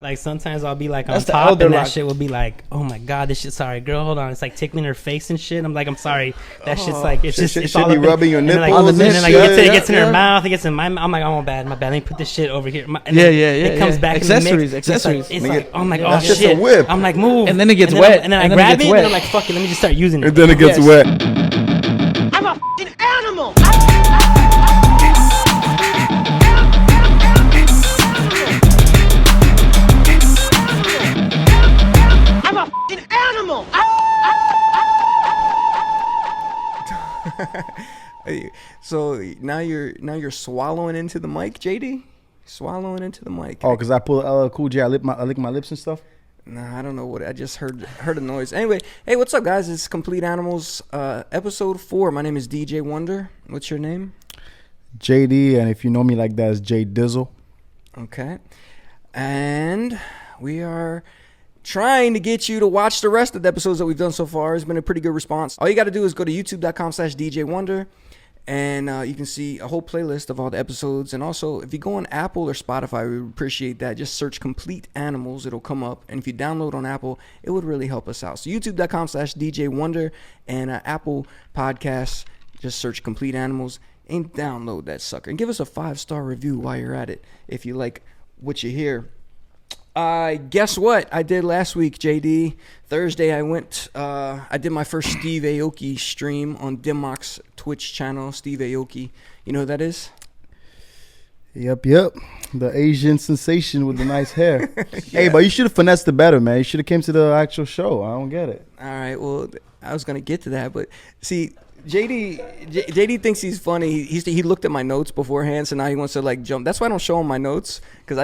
Like sometimes I'll be like on That's the top elder and that rock. shit will be like, oh my god, this shit. Sorry, girl, hold on. It's like tickling her face and shit. I'm like, I'm sorry. That shit's like, it's just, it's should all be up in- rubbing your and then, like, nipples and then like, and it gets in shit. her mouth. It gets in my mouth. I'm like, oh my bad. Let me put this shit over here. And Yeah, then yeah, It comes yeah. back Accessories, in the mix. accessories. It's like, I'm like, oh That's just a shit. whip. I'm like, move. And then it gets then wet. And then I And then it grab gets it and wet. then I'm like, fuck it. Let me just start using it. And then it gets Yes. wet. I'm a f***ing animal. I'm a f***ing animal. So now you're swallowing into the mic, JD. Swallowing into the mic. Oh, because I pull LL Cool J. I lick my lips and stuff. Nah, I don't know what I just heard a noise. Anyway, hey, what's up, guys? It's Complete Animals, episode 4. My name is DJ Wonder. What's your name? JD, and if you know me like that, it's J Dizzle. Okay. And we are trying to get you to watch the rest of the episodes that we've done so far. It's been a pretty good response. All you got to do is go to youtube.com/DJ Wonder, and you can see a whole playlist of all the episodes. And also, if you go on Apple or Spotify, we would appreciate that. Just search Complete Animals. It'll come up. And if you download on Apple, it would really help us out. So youtube.com/DJ Wonder and Apple Podcasts, just search Complete Animals and download that sucker. And give us a 5-star review while you're at it if you like what you hear. Guess what I did last week, JD? Thursday, I did my first Steve Aoki stream on Dimmock's Twitch channel. Steve Aoki, you know who that is? Yep. The Asian sensation with the nice hair. Hey, but you should have finessed it better, man. You should have came to the actual show. I don't get it. All right, well, I was gonna get to that, but see, JD thinks he's funny. He looked at my notes beforehand, so now he wants to like jump. That's why I don't show him my notes, because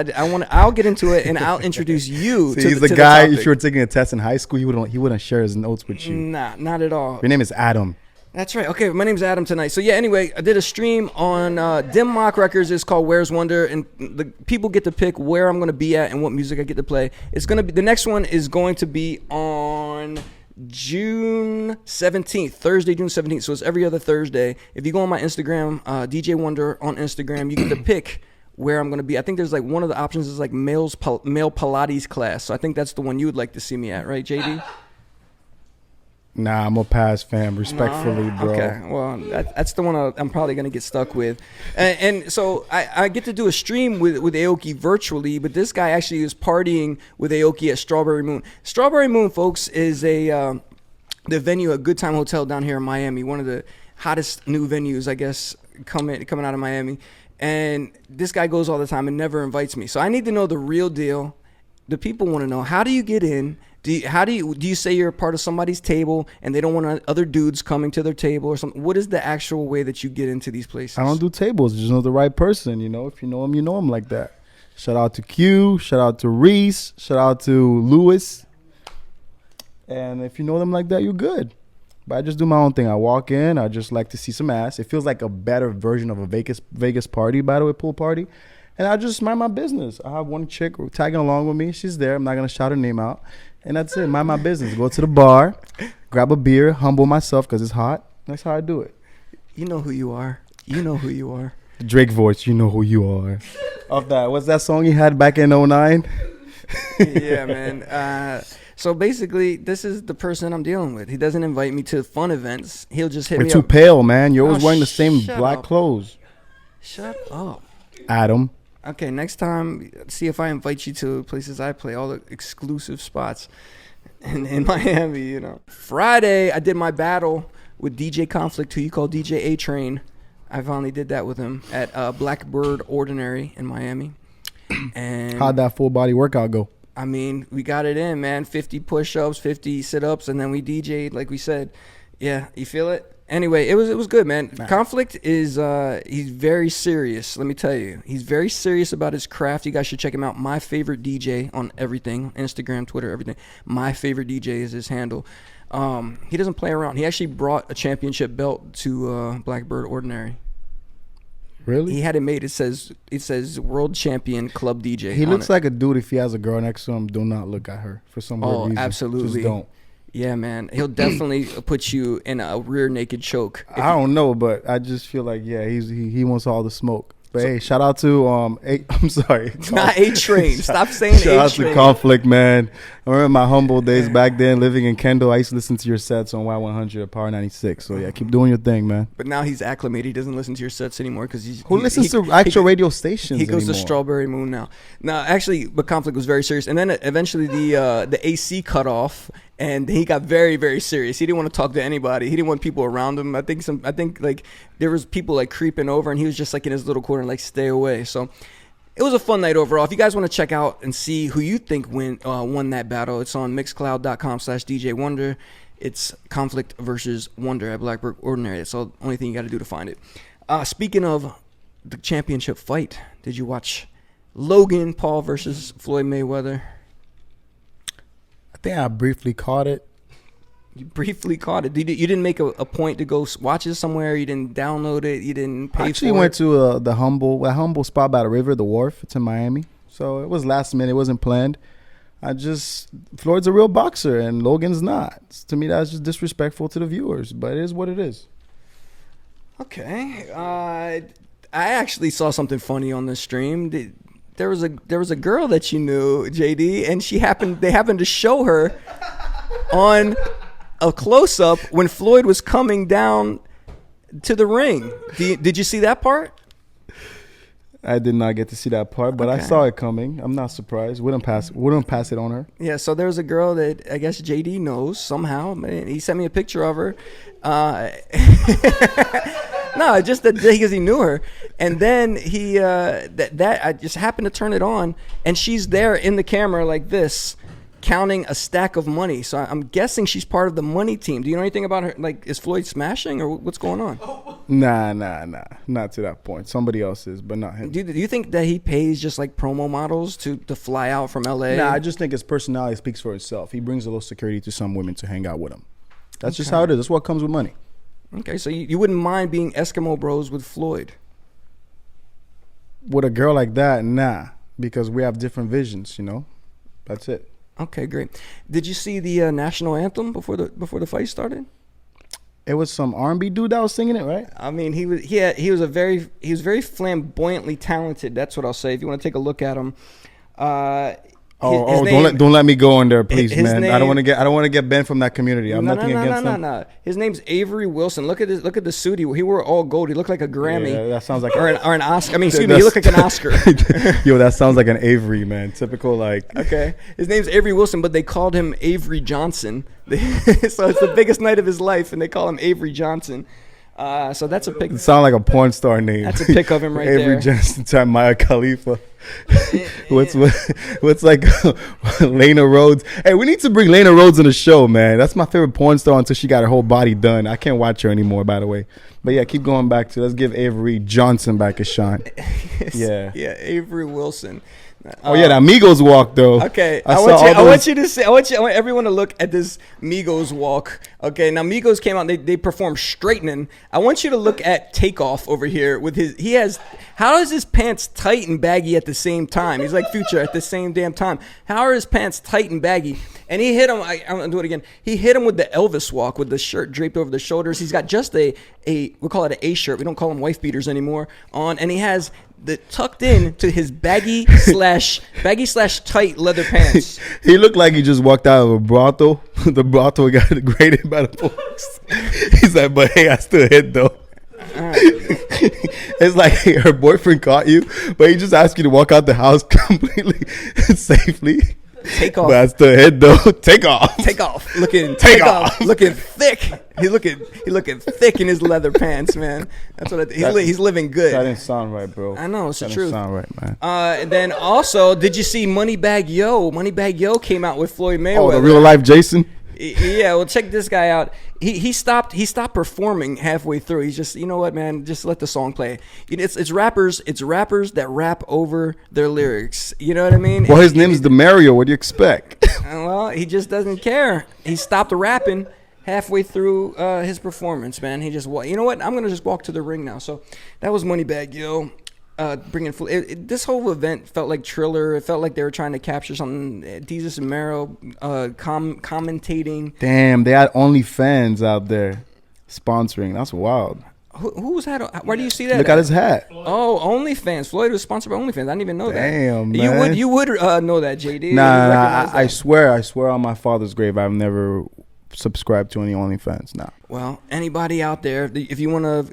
I'll get into it and I'll introduce you. See, to he's the the guy. topic. If you were taking a test in high school, he wouldn't share his notes with you. Nah, not at all. Your name is Adam. That's right. Okay, my name's Adam tonight. So yeah, anyway, I did a stream on Dimmock Records. It's called Where's Wonder, and the people get to pick where I'm going to be at and what music I get to play. It's going to be, the next one is going to be on June 17th, Thursday, June 17th. So it's every other Thursday. If you go on my Instagram, DJ Wonder on Instagram, you get to pick where I'm going to be. I think there's like one of the options is like male Pilates class. So I think that's the one you would like to see me at, right, JD? Nah, I'm a pass fam, respectfully, bro. Okay, well, that's the one I'm probably going to get stuck with. And so I get to do a stream with Aoki virtually, but this guy actually is partying with Aoki at Strawberry Moon. Strawberry Moon, folks, is the venue, a Good Time Hotel down here in Miami, one of the hottest new venues, I guess, coming out of Miami. And this guy goes all the time and never invites me. So I need to know the real deal. The people want to know, how do you get in? Do you say you're a part of somebody's table and they don't want other dudes coming to their table or something? What is the actual way that you get into these places? I don't do tables. Just know the right person. You know, if you know him, you know him like that. Shout out to Q. Shout out to Reese. Shout out to Lewis. And if you know them like that, you're good. But I just do my own thing. I walk in. I just like to see some ass. It feels like a better version of a Vegas party, by the way, pool party. And I just mind my business. I have one chick tagging along with me. She's there. I'm not going to shout her name out. And that's it. Mind my business. Go to the bar, grab a beer, humble myself because it's hot. That's how I do it. You know who you are. You know who you are. The Drake voice, you know who you are. Of that, what's that song he had back in 09? Yeah, man. So basically, this is the person I'm dealing with. He doesn't invite me to fun events. He'll just hit You're me too up. pale, man. You're always Oh, wearing the same shut black up. clothes. Shut up. Adam. Okay, next time, see if I invite you to places I play, all the exclusive spots in Miami, you know. Friday, I did my battle with DJ Conflict, who you call DJ A-Train. I finally did that with him at Blackbird Ordinary in Miami. And How'd that full body workout go? I mean, we got it in, man. 50 push-ups, 50 sit-ups, and then we DJ'd, like we said. Yeah, you feel it? Anyway, it was good, man. Nah. Conflict is he's very serious. Let me tell you, he's very serious about his craft. You guys should check him out. My favorite DJ on everything, Instagram, Twitter, everything. My favorite DJ is his handle. He doesn't play around. He actually brought a championship belt to Blackbird Ordinary. Really? He had it made. It says World Champion Club DJ. He on looks it. like a dude. If he has a girl next to him, do not look at her for some weird reason. Absolutely. Just don't. Yeah, man. He'll definitely put you in a rear naked choke. I don't know, but I just feel like, yeah, he wants all the smoke. But hey, shout out to I'm sorry, It's not A-Train. Stop saying shout out to A-Train. Conflict, man. I remember my humble days back then, living in Kendall. I used to listen to your sets on Y100 at Power 96. So yeah, keep doing your thing, man. But now he's acclimated. He doesn't listen to your sets anymore because he's Who listens to actual radio stations? He goes anymore? to Strawberry Moon now. No, actually, but Conflict was very serious. And then eventually the AC cut off, and he got very, very serious. He didn't want to talk to anybody. He didn't want people around him. I think like there was people like creeping over, and he was just like in his little corner, like stay away. So it was a fun night overall. If you guys want to check out and see who you think won that battle, it's on mixcloud.com/DJ Wonder. It's Conflict versus Wonder at Blackbird Ordinary. That's the only thing you got to do to find it. Speaking of the championship fight, did you watch Logan Paul versus Floyd Mayweather? I think I briefly caught it. You briefly caught it. You didn't make a point to go watch it somewhere. You didn't download it. You didn't pay I actually for went it. to the humble spot by the river, the wharf. It's in Miami. So it was last minute. It wasn't planned. Floyd's a real boxer and Logan's not. To me, that's just disrespectful to the viewers, but it is what it is. Okay. I actually saw something funny on the stream. There was a girl that you knew, JD, and they happened to show her on a close-up when Floyd was coming down to the ring. Did you see that part? I did not get to see that part, but I Okay. saw it coming. I'm not surprised. Wouldn't pass it on her. Yeah, so there was a girl that I guess JD knows somehow. Man, he sent me a picture of her. No, just because he knew her. And then he I just happened to turn it on, and she's there in the camera like this, counting a stack of money. So I'm guessing she's part of the money team. Do you know anything about her? Like, is Floyd smashing, or what's going on? Nah. Not to that point. Somebody else is, but not him. Do you think that he pays just like promo models to fly out from LA? Nah, I just think his personality speaks for itself. He brings a little security to some women to hang out with him. That's just how it is. That's what comes with money. Okay, so you wouldn't mind being Eskimo bros with Floyd? With a girl like that, nah, because we have different visions, you know? That's it. Okay, great. Did you see the national anthem before the fight started? It was some R&B dude that was singing it, right? I mean, he was very flamboyantly talented. That's what I'll say. If you want to take a look at him, Don't let me go in there, please, his man. name- I don't want to get banned from that community. I'm nothing against them. No. His name's Avery Wilson. Look at the suit. He wore all gold. He looked like a Grammy. Yeah, that sounds like or an Oscar. I mean, excuse me. He looked like an Oscar. Yo, that sounds like an Avery, man. Typical, like. Okay, his name's Avery Wilson, but they called him Avery Johnson. So it's the biggest night of his life, and they call him Avery Johnson. So that's a pic. It sounds like a porn star name. That's a pic of him right Avery there. Johnson type Maya Khalifa. what's like Lena Rhodes? Hey, we need to bring Lena Rhodes on the show, man. That's my favorite porn star until she got her whole body done. I can't watch her anymore, by the way. But yeah, keep going back to. Let's give Avery Johnson back a shot. Yeah. Yeah, Avery Wilson. Oh yeah, the Amigos walk though. Okay, I I want everyone to look at this Migos walk. Okay, now Migos came out. They performed straightening. I want you to look at Takeoff over here with how is his pants tight and baggy at the same time? He's like Future at the same damn time. How are his pants tight and baggy? And he hit him. I'm gonna do it again. He hit him with the Elvis walk with the shirt draped over the shoulders. He's got just we call it an A shirt. We don't call them wife beaters anymore on, and he has the tucked in to his baggy slash tight leather pants. He looked like he just walked out of a brothel. The brothel got graded by the police. He's like, but hey, I still hit though. It's like, hey, her boyfriend caught you, but he just asked you to walk out the house completely safely. Take off. But I still hit though. Take off. Take off. Looking thick. He's looking thick in his leather pants, man. That's what he's living good. That didn't sound right, bro. I know, it's the that truth. Didn't sound right, man. And then also, did you see Moneybag Yo? Moneybag Yo came out with Floyd Mayweather. Oh, the real life Jason. Yeah, well, check this guy out. He stopped performing halfway through. He's just, you know what, man, just let the song play. It's rappers that rap over their lyrics. You know what I mean? Well, his name is DeMario. What do you expect? Well, he just doesn't care. He stopped rapping halfway through his performance, man. He just, you know what? I'm gonna just walk to the ring now. So that was Moneybag Yo. Bringing this whole event felt like Triller. It felt like they were trying to capture something. Jesus and Mero commentating. Damn, they had OnlyFans out there sponsoring. That's wild. Who's hat? Where do you see that? Look at his hat. Oh, OnlyFans. Floyd was sponsored by OnlyFans. I didn't even know that. Damn, man. You would know that, JD. Nah, I swear on my father's grave, I've never subscribed to any OnlyFans. Nah. Well, anybody out there, if you want to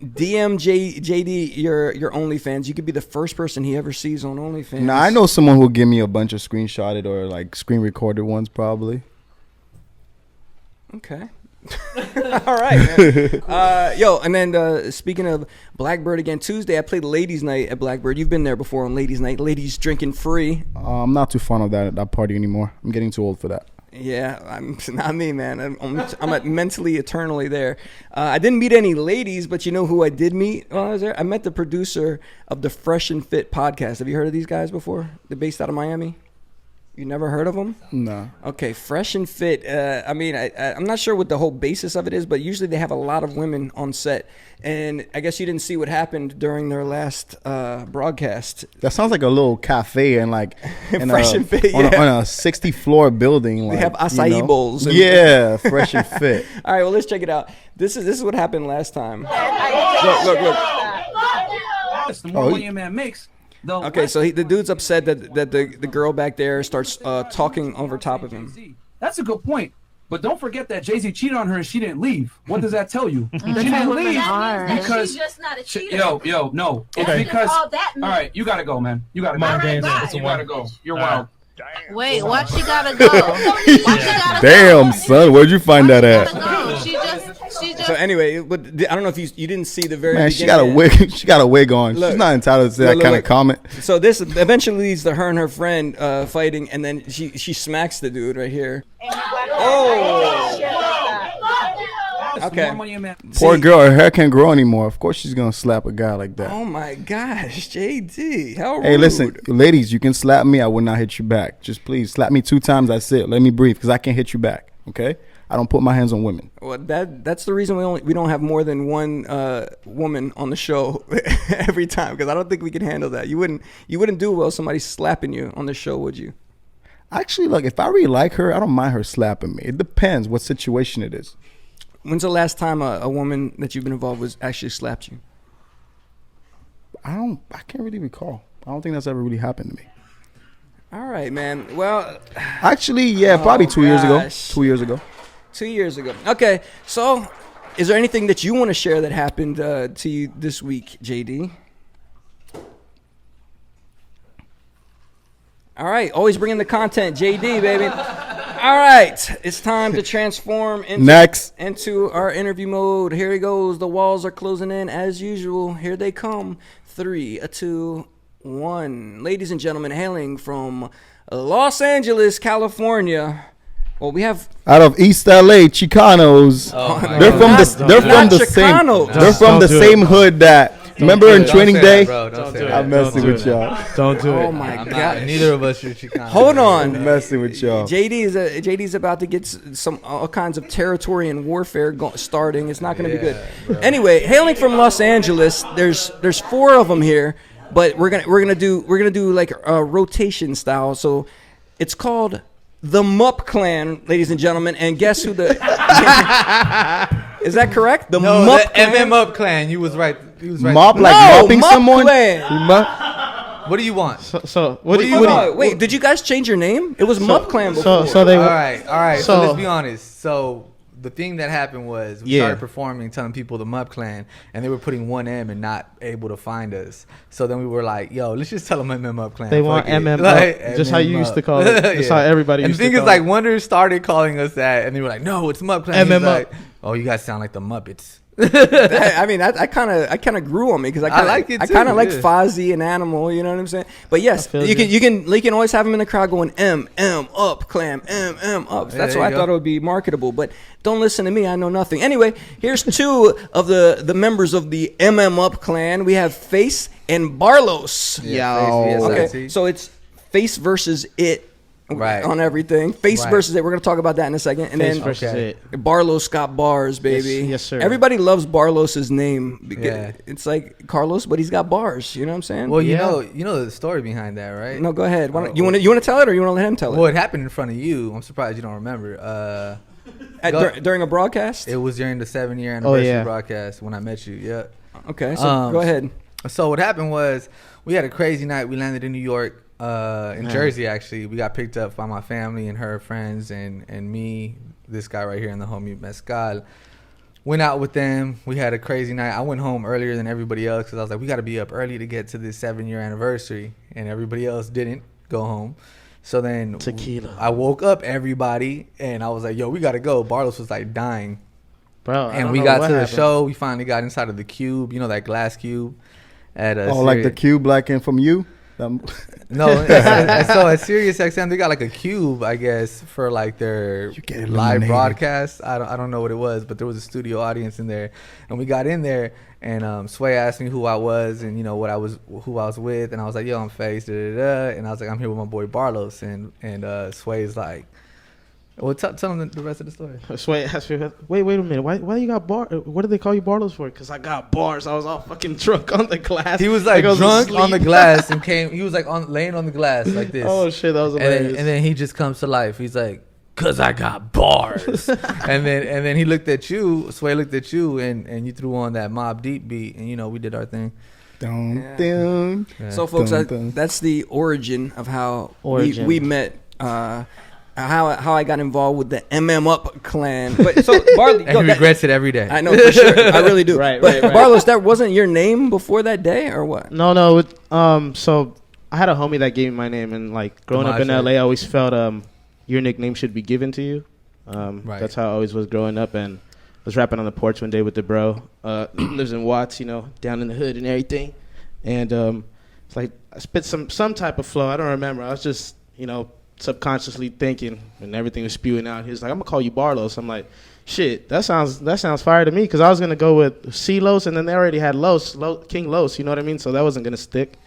DM JD your OnlyFans, you could be the first person he ever sees on OnlyFans. Nah, I know someone who'll give me a bunch of screenshotted or like screen recorded ones, probably. Okay. All right, man. Yo, and then speaking of Blackbird again, Tuesday I played Ladies Night at Blackbird. You've been there before on Ladies Night. Ladies drinking free. I'm not too fond of that party anymore. I'm getting too old for that. Yeah, I'm not me, man. I'm mentally eternally there. I didn't meet any ladies, but you know who I did meet while I was there? I met the producer of the Fresh and Fit podcast. Have you heard of these guys before? They're based out of Miami. You never heard of them? No. Okay, Fresh and Fit. I'm not sure what the whole basis of it is, but usually they have a lot of women on set. And I guess you didn't see what happened during their last broadcast. That sounds like a little cafe and like Fresh and Fit, on a 60-floor building. Like, they have acai bowls. Yeah, Fresh and Fit. All right, well, let's check it out. This is what happened last time. Look. The more money a man makes. Okay, so the dude's upset that the girl back there starts talking over top of him. That's a good point. But don't forget that Jay-Z cheated on her and she didn't leave. What does that tell you? She didn't leave because she's just not a cheater. No. It's because all right, you gotta go, man. You gotta go. You gotta go. You're wild. Wait, what? She gotta go. Damn, son, where'd you find that at? She just. So anyway, but I don't know if you didn't see the very. Man, beginning. she got a wig. She got a wig on. Look, she's not entitled to say that kind of comment. So this eventually leads to her and her friend fighting, and then she smacks the dude right here. Oh. Okay. Poor girl, her hair can't grow anymore. Of course she's gonna slap a guy like that. Oh my gosh, JD, how rude. Hey, listen, ladies, you can slap me. I will not hit you back. Just please slap me 2 times. That's it. Let me breathe, because I can't hit you back. Okay? I don't put my hands on women. Well, that's the reason we don't have more than one woman on the show every time, because I don't think we can handle that. You wouldn't do well somebody slapping you on the show, would you? Actually, look, if I really like her, I don't mind her slapping me. It depends what situation it is. When's the last time a woman that you've been involved with actually slapped you? I can't really recall. I don't think that's ever really happened to me. All right, man. Well, actually, yeah, probably 2 years ago. 2 years ago. 2 years ago. Okay, so is there anything that you want to share that happened to you this week, JD? All right, always bringing the content, JD, baby. All right, it's time to transform into our interview mode. Here he goes. The walls are closing in as usual. Here they come. 3, 2, 1. Ladies and gentlemen, hailing from Los Angeles, California. Well, we have out of East LA, Chicanos. They're from the same hood that. Remember in Training Day? I'm messing with y'all. Don't do it. Oh my God! Neither of us are Chicano. Hold on. I'm messing with y'all. JD's about to get all kinds of territory and warfare starting. It's not going to be good. Bro. Anyway, hailing from Los Angeles, there's 4 of them here, but we're gonna do like a rotation style. So it's called the MMUPClan, ladies and gentlemen, and guess who the is that correct? The MMUPClan. You was right. Mop like mopping someone. What do you want? So what do you want? Wait, did you guys change your name? It was MMUPClan before. So they all right. So let's be honest. So the thing that happened was we started performing, telling people the MMUPClan, and they were putting 1 M and not able to find us. So then we were like, "Yo, let's just tell them MMUPClan." They want MMUP, just how you used to call it. Just how everybody. And the thing is, like, Wonder started calling us that, and they were like, "No, it's MMUPClan." MMUP. Like, oh, you guys sound like the Muppets. I mean, I kind of grew on me because I kind of like Fozzie and Animal, you know what I'm saying? But yes, you can always have them in the crowd going MMUPClan, MMUP. That's why I thought it would be marketable. But don't listen to me, I know nothing. Anyway, here's 2 of the members of the MMUPClan. We have Face and Barlos. Okay, so it's Face versus It. Right. On everything. Face versus It. We're going to talk about that in a second. And Face then versus It. Barlos got bars, baby. Yes, sir. Everybody loves Barlos's name. It's like Carlos, but he's got bars. You know what I'm saying? Well, you know the story behind that, right? No, go ahead. You want to tell it, or you want to let him tell it? Well, it happened in front of you. I'm surprised you don't remember. During a broadcast? It was during the 7-year anniversary yeah. broadcast when I met you. Yeah. Okay, so go ahead. So what happened was we had a crazy night. We landed in New York, in Jersey actually. We got picked up by my family and her friends and me, this guy right here in the MMUPClan. Went out with them. We had a crazy night. I went home earlier than everybody else because I was like, we got to be up early to get to this 7-year anniversary. And everybody else didn't go home. So then Tequila. I woke up everybody and I was like, yo, we got to go. Barlos was like dying. Bro, And we got to the show. We finally got inside of the cube, that glass cube. At like the cube, like in from you. No, so at SiriusXM they got like a cube, I guess, for like their live broadcast. I don't know what it was, but there was a studio audience in there, and we got in there, and Sway asked me who I was and who I was with, and I was like, yo, I'm Face, and I was like, I'm here with my boy Barlos, and Sway's like, well, tell them the rest of the story. Wait a minute. Why you got bar? What did they call you Barlos for? Because I got bars. I was all fucking drunk on the glass. He was like drunk on the glass and came. He was like laying on the glass like this. Oh shit, that was hilarious. And then he just comes to life. He's like, "Cause I got bars." and then he looked at you. Sway looked at you, and you threw on that Mobb Deep beat, and we did our thing. Dun. So folks, that's the origin of how we met. How I got involved with the MMUPClan. But so Barley, and he regrets it every day. I know for sure. I really do. Right. Barlos, that wasn't your name before that day, or what? No. So I had a homie that gave me my name, and like growing up in LA, I always felt your nickname should be given to you. Right. That's how I always was growing up, and I was rapping on the porch one day with the bro. Lives in Watts, down in the hood and everything. And it's like I spit some type of flow. I don't remember. I was just subconsciously thinking, and everything was spewing out. He was like, I'm gonna call you Barlos. I'm like, shit, that sounds fire to me, because I was gonna go with C-Los, and then they already had King Los, you know what I mean? So that wasn't gonna stick.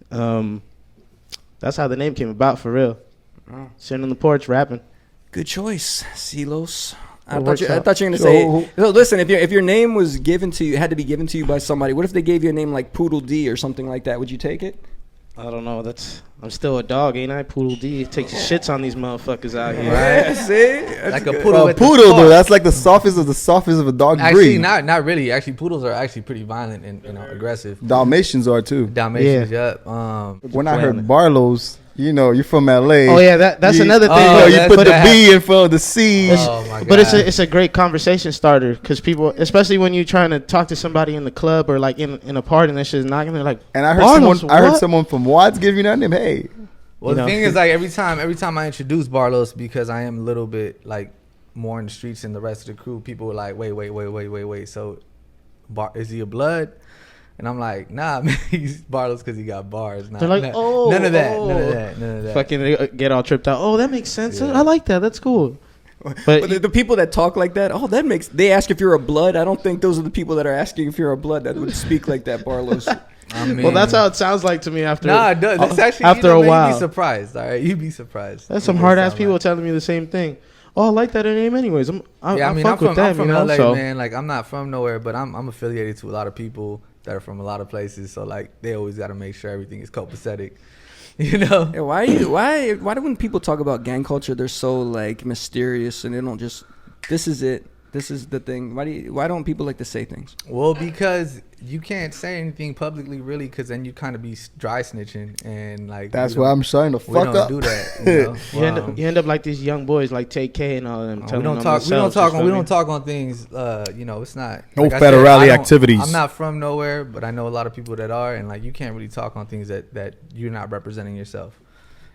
That's how the name came about, for real. Sitting on the porch rapping. Good choice, C-Los. I It thought you were gonna say. So listen, if your name was given to you, had to be given to you by somebody. What if they gave you a name like Poodle D or something like that? Would you take it? I don't know. I'm still a dog, ain't I? Poodle D takes shits on these motherfuckers out here. Right. See, like a poodle. Poodle though, that's like the softest of a dog Actually, breed. not really. Actually, poodles are actually pretty violent and aggressive. Dalmatians are too. Dalmatians, yep. When I heard Barlos, you're from LA. Oh yeah, that's another thing. You put the B in front of the C. Oh my God. But it's a great conversation starter, because people, especially when you're trying to talk to somebody in the club or like in a party and that shit's knocking, they're like, And I Barlos, heard someone from Watts give you that name. Hey, Well, the thing is, like every time I introduce Barlos, because I am a little bit like more in the streets than the rest of the crew, people were like, wait. So, is he a blood? And I'm like, nah, man, he's Barlos because he got bars. Nah, they're like, none of that. Fucking get all tripped out. Oh, that makes sense. I like that. That's cool. But the people that talk like that, they ask if you're a blood. I don't think those are the people that are asking if you're a blood that would speak like that, Barlos. I mean, well, that's how it sounds like to me after. Nah, it does. It's actually, after a while. You'd be surprised. All right, you'd be surprised. There's some hard ass people telling me the same thing. Oh, I like that name anyways. I'm from LA, so. man. Like, I'm not from nowhere, but I'm affiliated to a lot of people that are from a lot of places. So like, they always got to make sure everything is copacetic. Yeah, why do when people talk about gang culture, they're so like mysterious and they don't just, this is it. This is the thing. Why don't people like to say things? Well, because you can't say anything publicly, really, because then you kind of be dry snitching, and like that's why I'm starting to fuck up. We don't do that. You end up like these young boys, like TK and all of them. We don't talk on things. It's not no like federale activities. I'm not from nowhere, but I know a lot of people that are, and like you can't really talk on things that you're not representing yourself.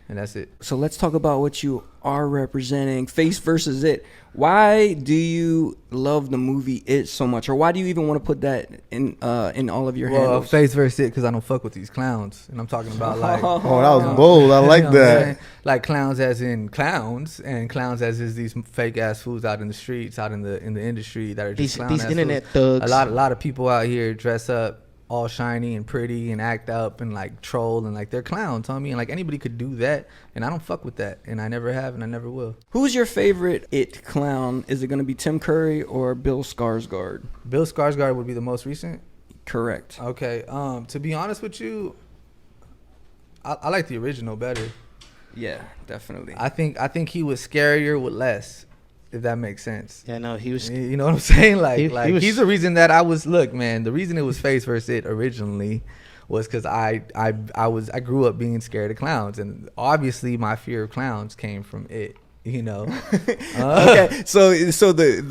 And that's it. So let's talk about what you are representing. Face versus It. Why do you love the movie It so much, or why do you even want to put that in all of your handles? Face versus It, because I don't fuck with these clowns, and I'm talking about like. Oh, that was bold. I like that. Like clowns, as in clowns, and clowns as is these fake ass fools out in the streets, out in the industry that are just these internet thugs. A lot of people out here dress up all shiny and pretty and act up and like troll and like they're clowns, homie, and like anybody could do that, and I don't fuck with that, and I never have and I never will. Who's your favorite It clown? Is it going to be Tim Curry or Bill Skarsgård? Bill Skarsgård would be the most recent. Correct. Okay. To be honest with you, I like the original better. Yeah, definitely. I think he was scarier with less. If that makes sense. Yeah, no, he was. You know what I'm saying? Like, He was- he's the reason that I was. Look, man, the reason it was Face versus It originally was because I grew up being scared of clowns, and obviously my fear of clowns came from it. You know. Okay, so the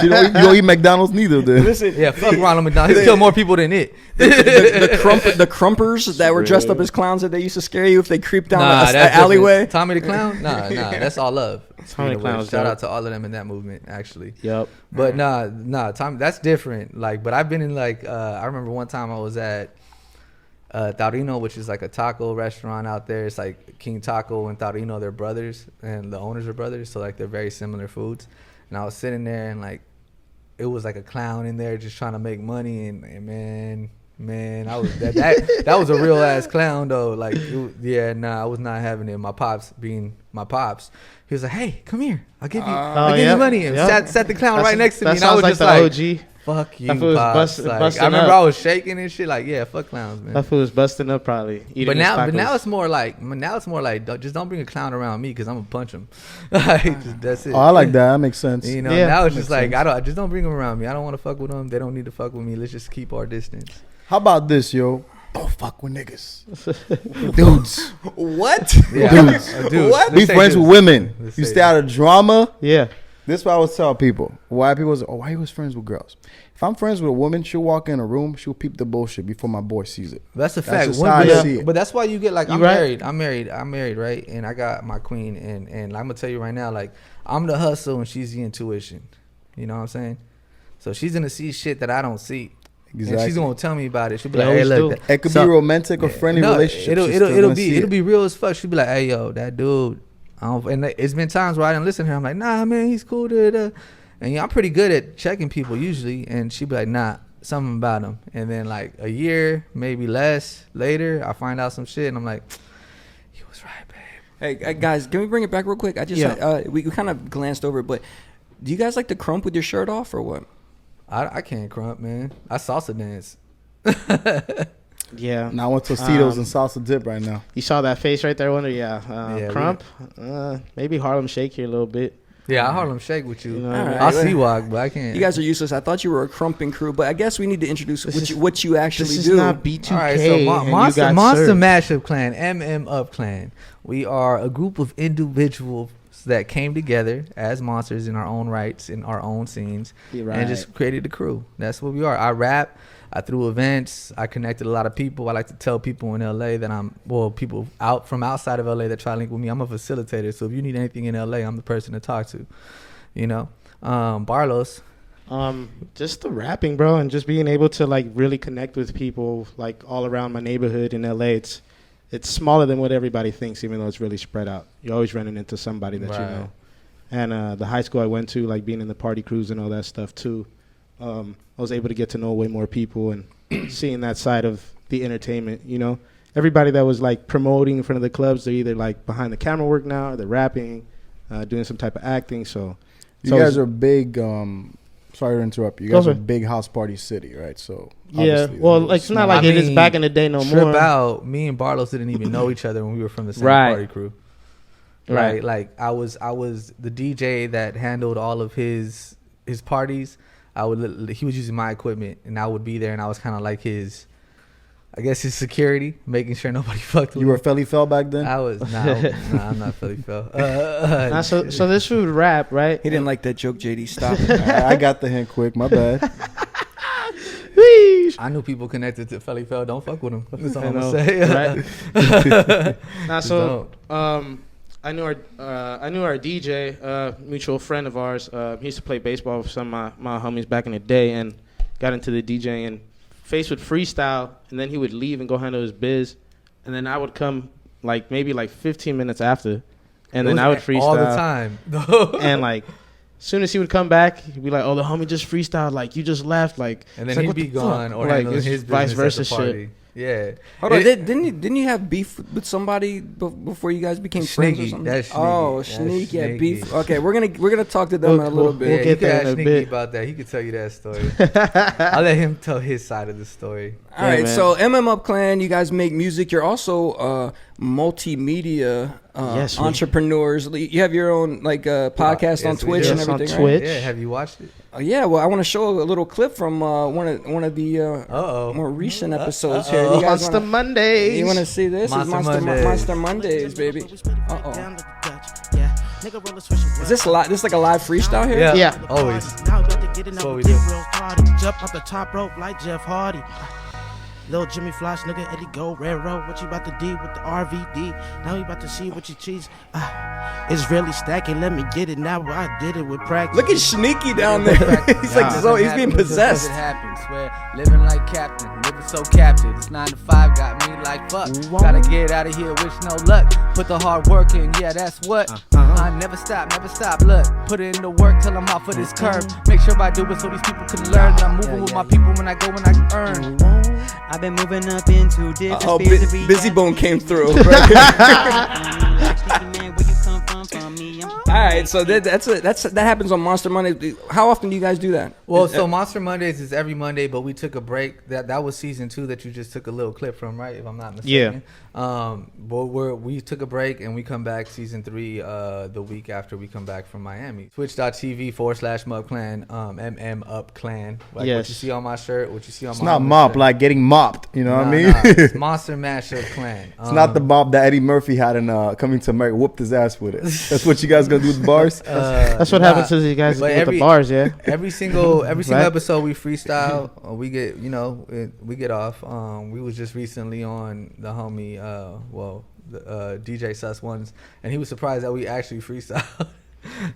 You don't eat McDonald's neither. Then listen, Yeah, fuck Ronald McDonald. He killed more people than it. the crumpers that were dressed up as clowns that they used to scare you if they creeped down Nah, an that's alleyway. different. Tommy the Clown? Nah, that's all love. Tommy the Clown was Shout dope. out to all of them in that movement, actually. Yep. But nah, Tommy, that's different. Like, but I've been in like, I remember one time I was at Taurino, which is like a taco restaurant out there. It's like King Taco and Taurino, they're brothers, and the owners are brothers, so like they're very similar foods. And I was sitting there, and like, it was like a clown in there just trying to make money, and man, I was that was a real ass clown though. Like, I was not having it. My pops, being my pops, he was like, "Hey, come here, I'll give you money," and sat the clown right next to me, and I was just like, OG. "Fuck you, That fool was pops." Like, busting I remember up. I was shaking and shit. Like, yeah, fuck clowns, man. That fool was busting up probably. But now it's more like just don't bring a clown around me because I'm gonna punch him. Like, that's it. oh, I like that. That makes sense. You know, Yeah. now it's just Makes like sense. just don't bring them around me. I don't want to fuck with them. They don't need to fuck with me. Let's just keep our distance. How about this, yo? Don't fuck with niggas, dudes. What? Yeah, Dude, what? Be friends with women. Let's You say stay out of drama. Yeah. This is what I always tell people. Why people say, why you was friends with girls? If I'm friends with a woman, she'll walk in a room, she'll peep the bullshit before my boy sees it. That's a That's fact. just One- how I but, see it. but that's why you get like, I'm right. married, right? And I got my queen, and I'm gonna tell you right now, like, I'm the hustle and she's the intuition. You know what I'm saying? So she's gonna see shit that I don't see. Exactly. And she's gonna tell me about it. She'll be They like, "Hey, always look, do. It could be romantic or friendly relationship. It'll be real as fuck." She'll be like, "Hey, yo, that dude." And it's been times where I didn't listen to her. I'm like, "Nah, man, he's cool." And I'm pretty good at checking people usually. And she'd be like, "Nah, something about him." And then like a year, maybe less later, I find out some shit, and I'm like, "He was right, babe." Hey, guys, can we bring it back real quick? I just we kind of glanced over it, but do you guys like to crump with your shirt off or what? I can't crump, man. I salsa dance. Yeah. Now I want Tostitos and salsa dip right now. You saw that face right there, Wonder? Yeah. Yeah, Crump. Maybe Harlem Shake here a little bit. Yeah, I Harlem Shake with you. You know, All right. I'll see walk, but I can't. You guys are useless. I thought you were a crumping crew, but I guess we need to introduce what you actually This do. is not B2K. All right, so and Monster you got served. Mashup Clan, MMUPClan. We are a group of individuals that came together as monsters in our own rights, in our own scenes, You're right. and just created a crew. That's what we are. I rap. I threw events. I connected a lot of people. I like to tell people in LA that people out from outside of LA that try to link with me. I'm a facilitator. So if you need anything in LA, I'm the person to talk to. You know, Barlos. Just the rapping, bro, and just being able to like really connect with people like all around my neighborhood in LA. It's smaller than what everybody thinks, even though it's really spread out. You're always running into somebody that you Right. know. And the high school I went to, like being in the party crews and all that stuff too, I was able to get to know way more people and seeing that side of the entertainment. You know, everybody that was like promoting in front of the clubs, they're either like behind the camera work now, or they're rapping, doing some type of acting. So You guys are big. Sorry to interrupt you. You guys are a big house party city, right? So yeah, obviously, well, like it's not like it is back in the day no Trip more. out. Me and Barlos didn't even know each other when we were from the same Right. party crew. Right. Right. Like I was the DJ that handled all of his parties. He was using my equipment, and I would be there, and I was kind of like his security, making sure nobody fucked with You were me. Felly Fell back then. I was nah, I'm not Philly Phil. So this food rap, right? He didn't like that joke, JD. Stop. I got the hint quick. My bad. I knew people connected to Philly Phil. Don't fuck with him. That's all I I'm know, gonna say. Right? I knew our DJ, mutual friend of ours. He used to play baseball with some of my homies back in the day, and got into the DJing. And Face would freestyle, and then he would leave and go handle his biz, and then I would come maybe 15 minutes after, and then I would freestyle all the time. and as soon as he would come back, he'd be like, "Oh, the homie just freestyled. Like you just left. Like." And It's then what he'd be the fuck? gone or Like, handling it's his vice business versa at the party. shit. Yeah. Hold on, didn't you have beef with somebody before you guys became friends or Shneaky, something? that's Shneaky. Oh, That's Shneaky had Shneaky. beef. Okay, we're gonna talk to them in a little We'll bit. get you can there ask in a Shneaky bit. about that. He could tell you that story. I'll let him tell his side of the story. All right, man. so MMUPClan, you guys make music. You're also multimedia Yes, entrepreneurs. You have your own podcast on Twitch and Yes, on everything, Twitch. Yeah, have you watched it? Yeah, well, I want to show a little clip from one of the more recent episodes here. You guys Monster Mondays. You want to see this? Monster It's Mondays. Monster Mondays, baby. Is this live? This like a live freestyle here? Yeah. Always. Now about to get in That's up what we with do. real party. Jump off the top rope like Jeff Hardy. Little Jimmy Flash, nigga, Eddie Go, Red Road. What you about to do with the RVD? Now you about to see what you cheese. It's really stacking. Let me get it now. I did it with practice. Look at Shneaky down there. He's like, so he's being possessed. It happens. Swear, living like captain, living so captive. It's 9 to 5, got me like fuck. Gotta get out of here, wish no luck. Put the hard work in, yeah, that's what. I never stop, look. Put it in the work till I'm off of this curve. Make sure I do it so these people can learn that I'm moving with my people when I go and I can earn. I've been moving up into different Oh, spheres of Busy Bone came through. Man, where you come from me. All right, so that happens on Monster Monday. How often do you guys do that? Well, so Monster Mondays is every Monday, but we took a break. That was season 2 that you just took a little clip from, right? If I'm not mistaken. But we took a break and we come back season 3 the week after we come back from Miami. Twitch.tv/MUPClan, MMUPClan. Like Yes. what you see on my shirt, what you see on It's my not other mop, shirt. like getting mopped. You know what I mean? It's Monster Mashup Clan. It's not the mop that Eddie Murphy had in Coming to America. Whooped his ass with it. That's what you guys gonna do with the bars? That's what happens to these guys But with the bars, yeah. Every single Right. episode we freestyle. We get we get off. We was just recently on the homie DJ Sus Ones, and he was surprised that we actually freestyle.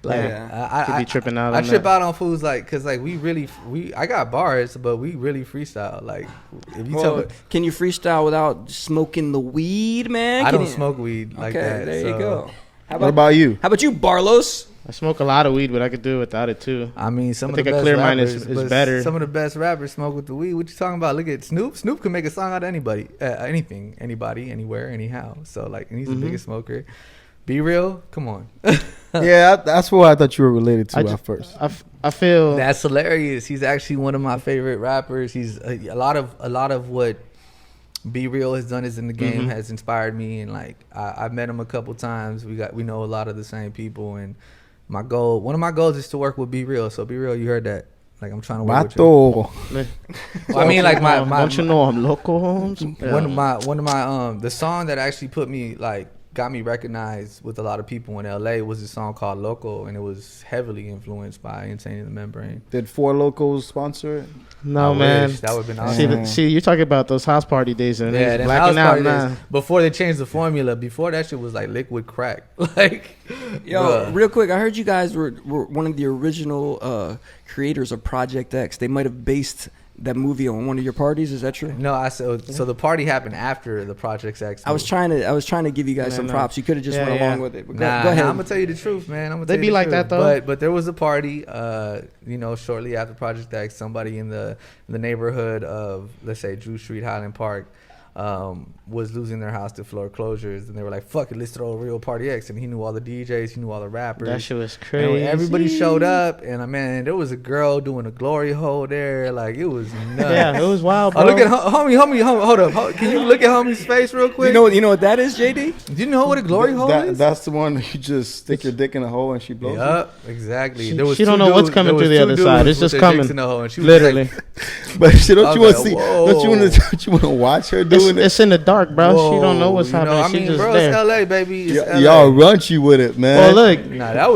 Could be tripping out. I on trip that. out on fools cause I got bars, but we really freestyle. Like if you tell me, Can you freestyle without smoking the weed, man? I Can don't you- smoke weed like okay, that. there you so- go. What about you? How about you, Barlos? I smoke a lot of weed, but I could do it without it too. I mean, I some of think the a best clear mind rappers, is but better. Some of the best rappers smoke with the weed. What you talking about? Look at Snoop. Snoop can make a song out of anybody, anything, anybody, anywhere, anyhow. So like, and he's the biggest smoker. Be real. Come on. Yeah, that's what I thought you were related to at first. I feel That's hilarious. He's actually one of my favorite rappers. He's a lot of what Be Real has done is in the game has inspired me, and like I've met him a couple times. We know a lot of the same people, and one of my goals is to work with Be Real. So Be Real, you heard that. Like I'm trying to work with you. Vato. Well, I mean, like my don't you know I'm local, Holmes? one of my the song that actually put me got me recognized with a lot of people in LA was a song called Loco, and it was heavily influenced by Insane in the Membrane. Did Four Locals sponsor it? No, I man. wish. That would have been awesome. See, you're talking about those house party days and Yeah, yeah, them blacking house out party now. days, before they changed the formula. Before that shit was like liquid crack. Like, Yo, bruh. real quick, I heard you guys were one of the original creators of Project X. They might have based that movie on one of your parties. Is that true? No, so the party happened after the Project X. I was trying to give you guys some props. You could have just went along with it. But go Nah, ahead. I'm gonna tell you the truth, man. They be like that, though. But there was a party, shortly after Project X. Somebody in the neighborhood of, let's say, Drew Street, Highland Park, was losing their house to foreclosures, and they were like, "Fuck it, let's throw a real Party X." And he knew all the DJs, he knew all the rappers. That shit was And crazy. everybody showed up, and man, there was a girl doing a glory hole there. Like it was nuts. Yeah, it was wild, bro. Oh, look at homie. Hold up. Can you look at homie's face real quick? You know what that is, JD? Do you know what a glory hole is? That's the one you just stick your dick in a hole and she blows. Yup, exactly. She- There was she don't two know what's dudes- coming there was through the two other side. dudes It's just with their dicks coming. in the hole, and she was Literally. like- But shit, don't I you was want to like, see? whoa. Don't you want to watch her doing it? It's in the dark, bro. She don't know what's Whoa, happening. I She mean, just bro, there. it's LA, baby. It's LA. Y'all runchy with it, man. Well, look, Nah, that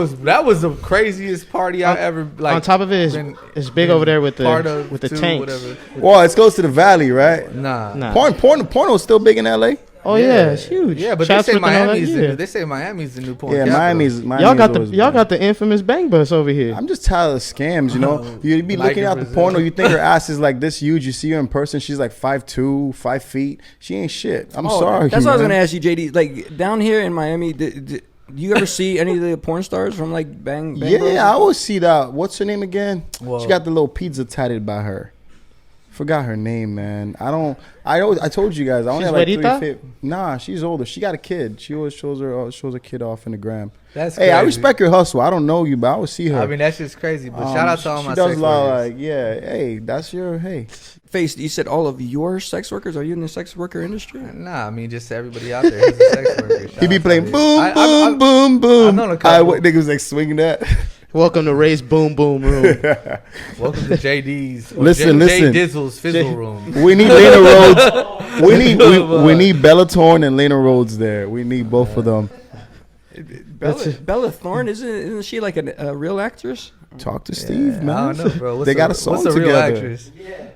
was the craziest party I ever like. on top of it, it's big over there with part the of with the two, tanks. whatever. Well, it's close to the valley, right? Nah. Porno's still big in LA. Oh yeah, it's huge. Yeah, but Chatsworth they and all say that, Miami's the new porn. Yeah, capital. Miami's Y'all got always y'all big. got the infamous bang bus over here. I'm just tired of the scams, you know. You be Like looking in at the Brazil. porno, you think her ass is like this huge. You see her in person, she's like 5'2", 5 feet. She ain't shit. I'm sorry. That's what I was man. gonna ask you, JD. Like down here in Miami, do you ever see any of the porn stars from like Bang? Yeah, I always see that. What's her name again? Whoa. She got the little pizza tatted by her. Forgot her name, man. I told you guys. I only She's have like Juanita? 3 Nah, she's older. She got a kid. She always shows her kid off in the gram. That's Hey, I crazy. respect her hustle. I don't know you, but I would see her. I mean, that's just crazy. But shout out to all she my does sex a lot workers. like, yeah, hey, that's your, hey. Face, you said all of your sex workers? Are you in the sex worker industry? Nah, I mean, just everybody out there who's a sex worker. Shout He be out playing to boom, you. boom, boom, boom. I've known a couple. What niggas like swinging that? Welcome to Ray's Boom Boom Room. Welcome to JD's. or Listen. Jay Dizzle's Fizzle Room. We need Lena Rhodes. We need Bella Thorne and Lena Rhodes there. We need both of them. Bella Thorne, isn't she like a real actress? Talk to Steve, man. I don't know, bro. They got a song what's a together. real actress?